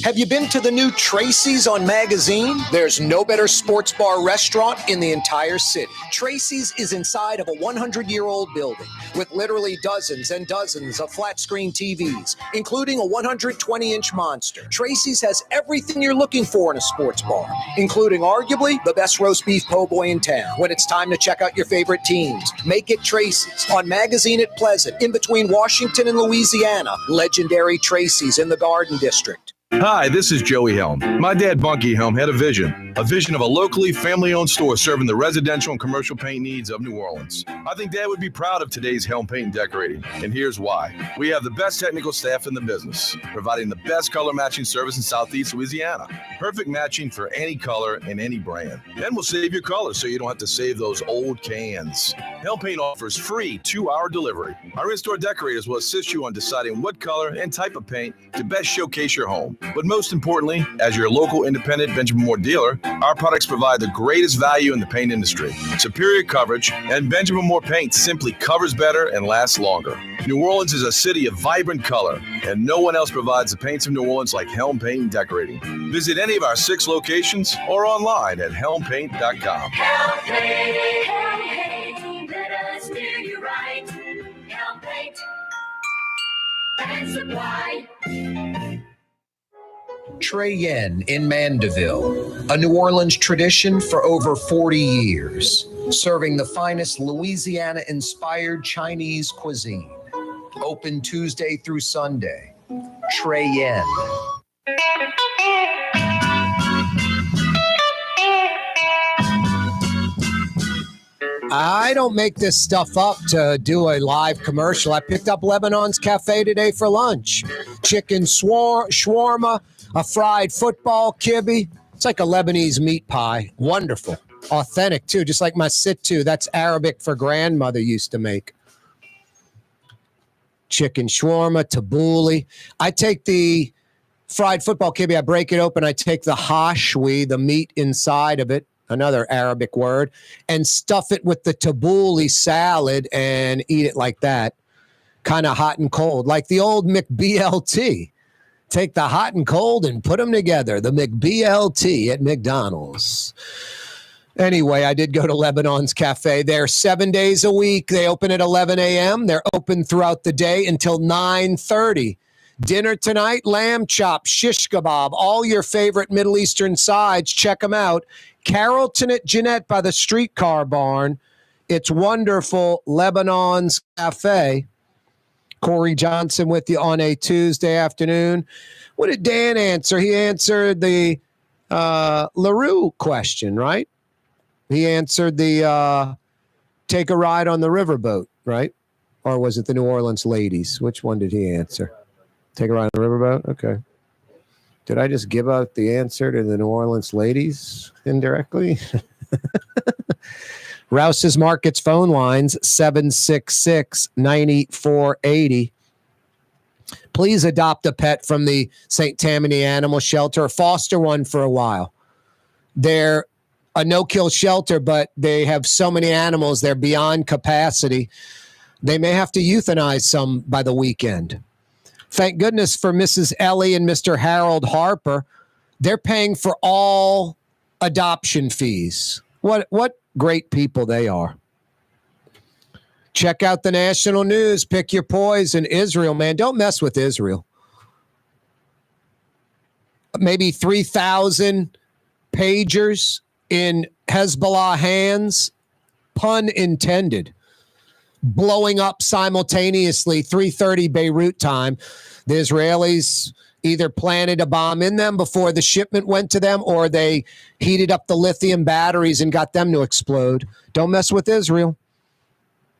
Have you been to the new Tracy's on Magazine? There's no better sports bar restaurant in the entire city. Tracy's is inside of a 100-year-old building with literally dozens and dozens of flat-screen TVs, including a 120-inch monster. Tracy's has everything you're looking for in a sports bar, including arguably the best roast beef po' boy in town. When it's time to check out your favorite teams, make it Tracy's on Magazine at Pleasant, in between Washington and Louisiana. Legendary Tracy's in the Garden District. Hi, this is Joey Helm. My dad, Bunky Helm, had a vision of a locally family-owned store serving the residential and commercial paint needs of New Orleans. I think Dad would be proud of today's Helm Paint and Decorating, and here's why. We have the best technical staff in the business, providing the best color matching service in Southeast Louisiana. Perfect matching for any color and any brand. And we'll save your colors so you don't have to save those old cans. Helm Paint offers free 2-hour delivery. Our in-store decorators will assist you on deciding what color and type of paint to best showcase your home. But most importantly, as your local independent Benjamin Moore dealer, our products provide the greatest value in the paint industry. Superior coverage, and Benjamin Moore paint simply covers better and lasts longer. New Orleans is a city of vibrant color, and no one else provides the paints of New Orleans like Helm Paint and Decorating. Visit any of our 6 locations or online at helmpaint.com. Helm Paint, Helm Paint, let us do you right. Helm Paint and Supply. Trey Yen in Mandeville, a New Orleans tradition for over 40 years, serving the finest Louisiana-inspired Chinese cuisine. Open Tuesday through Sunday. Trey Yen. I don't make this stuff up to do a live commercial. I picked up Lebanon's Cafe today for lunch. Chicken shawarma, a fried football kibbe. It's like a Lebanese meat pie. Wonderful. Authentic, too, just like my sit-to. That's Arabic for grandmother used to make. Chicken shawarma, tabbouleh. I take the fried football kibbe, I break it open, I take the hashwi, the meat inside of it, another Arabic word, and stuff it with the tabbouleh salad and eat it like that. Kind of hot and cold, like the old McBLT. Take the hot and cold and put them together. The McBLT at McDonald's. Anyway, I did go to Lebanon's Cafe. They're 7 days a week. They open at 11 a.m. They're open throughout the day until 9:30. Dinner tonight, lamb chop, shish kebab, all your favorite Middle Eastern sides. Check them out. Carrollton at Jeanette by the streetcar barn. It's wonderful. Lebanon's Cafe. Corey Johnson with you on a Tuesday afternoon. What did Dan answer? He answered the LaRue question, right? He answered the take a ride on the riverboat, right? Or was it the New Orleans ladies? Which one did he answer? Take a ride on the riverboat? Okay. Did I just give out the answer to the New Orleans ladies indirectly? Rouse's Markets phone lines, 766-9480. Please adopt a pet from the St. Tammany Animal Shelter or foster one for a while. They're a no-kill shelter, but they have so many animals, they're beyond capacity. They may have to euthanize some by the weekend. Thank goodness for Mrs. Ellie and Mr. Harold Harper. They're paying for all adoption fees. What great people they are. Check out the national news. Pick your poison. Israel, man, don't mess with Israel. Maybe 3,000 pagers in Hezbollah hands, pun intended, blowing up simultaneously, 3:30 Beirut time. The Israelis either planted a bomb in them before the shipment went to them, or they heated up the lithium batteries and got them to explode. Don't mess with Israel.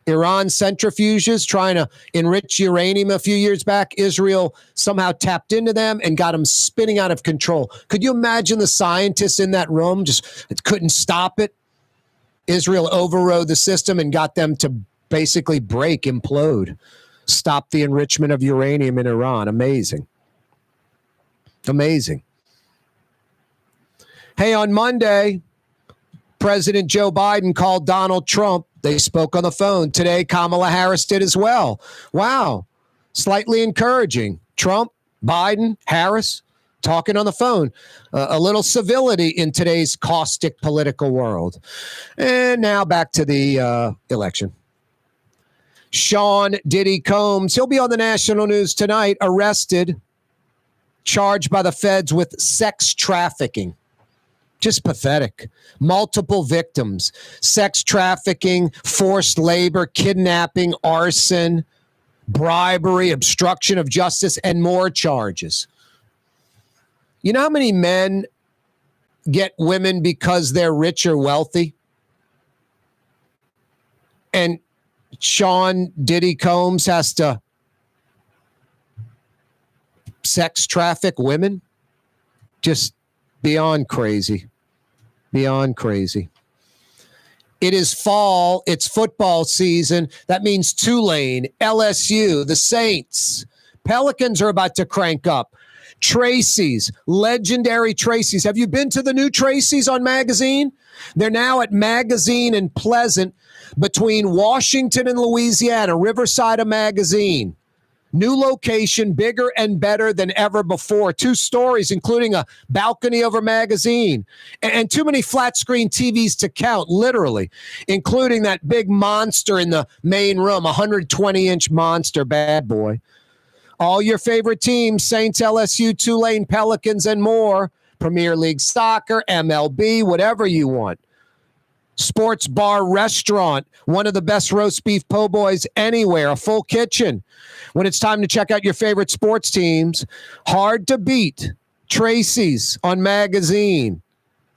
Iran centrifuges trying to enrich uranium a few years back. Israel somehow tapped into them and got them spinning out of control. Could you imagine the scientists in that room just couldn't stop it? Israel overrode the system and got them to basically break, implode, stop the enrichment of uranium in Iran. Amazing. Amazing. Hey, on Monday, President Joe Biden called Donald Trump. They spoke on the phone. Today, Kamala Harris did as well. Wow. Slightly encouraging. Trump, Biden, Harris talking on the phone. A little civility in today's caustic political world. And now back to the election. Sean Diddy Combs, he'll be on the national news tonight, arrested, charged by the feds with sex trafficking. Just pathetic. Multiple victims, sex trafficking, forced labor, kidnapping, arson, bribery, obstruction of justice, and more charges. You know how many men get women because they're rich or wealthy? And Sean Diddy Combs has to sex traffic women? Just beyond crazy. Beyond crazy. It is fall. It's football season. That means Tulane, LSU, the Saints. Pelicans are about to crank up. Tracy's, legendary Tracy's. Have you been to the new Tracy's on Magazine? They're now at Magazine and Pleasant between Washington and Louisiana, Riverside of Magazine. New location, bigger and better than ever before. 2 stories, including a balcony over Magazine. And too many flat screen TVs to count, literally, including that big monster in the main room, 120-inch monster, bad boy. All your favorite teams, Saints, LSU, Tulane, Pelicans, and more. Premier League Soccer, MLB, whatever you want. Sports bar restaurant, one of the best roast beef po' boys anywhere, a full kitchen. When it's time to check out your favorite sports teams, hard to beat. Tracy's on Magazine.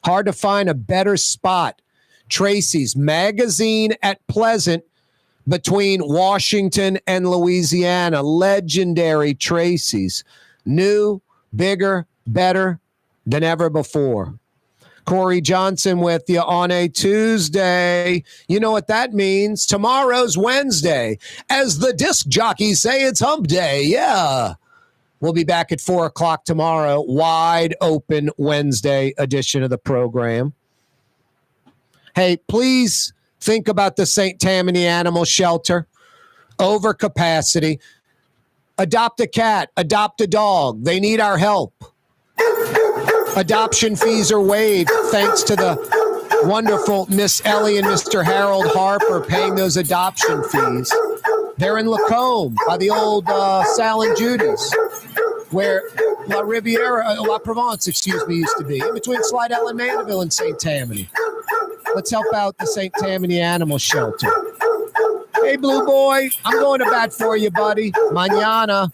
Hard to find a better spot. Tracy's Magazine at Pleasant between Washington and Louisiana. Legendary Tracy's. New, bigger, better than ever before. Corey Johnson with you on a Tuesday. You know what that means. Tomorrow's Wednesday. As the disc jockeys say, it's hump day. Yeah. We'll be back at 4 o'clock tomorrow. Wide open Wednesday edition of the program. Hey, please think about the St. Tammany Animal Shelter. Overcapacity. Adopt a cat, adopt a dog. They need our help. Adoption fees are waived thanks to the wonderful Miss Ellie and Mr. Harold Harper paying those adoption fees. They're in Lacombe by the old Sal and Judy's, where La Provence, used to be, in between Slidell and Mandeville and St. Tammany. Let's help out the St. Tammany Animal Shelter. Hey, Blue Boy, I'm going to bat for you, buddy. Mañana.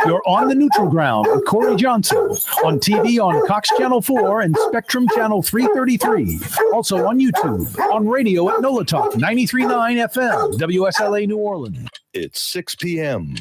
You're on the neutral ground with Corey Johnson on TV on Cox Channel 4 and Spectrum Channel 333. Also on YouTube, on radio at NOLA Talk 93.9 FM, WSLA New Orleans. It's 6 p.m.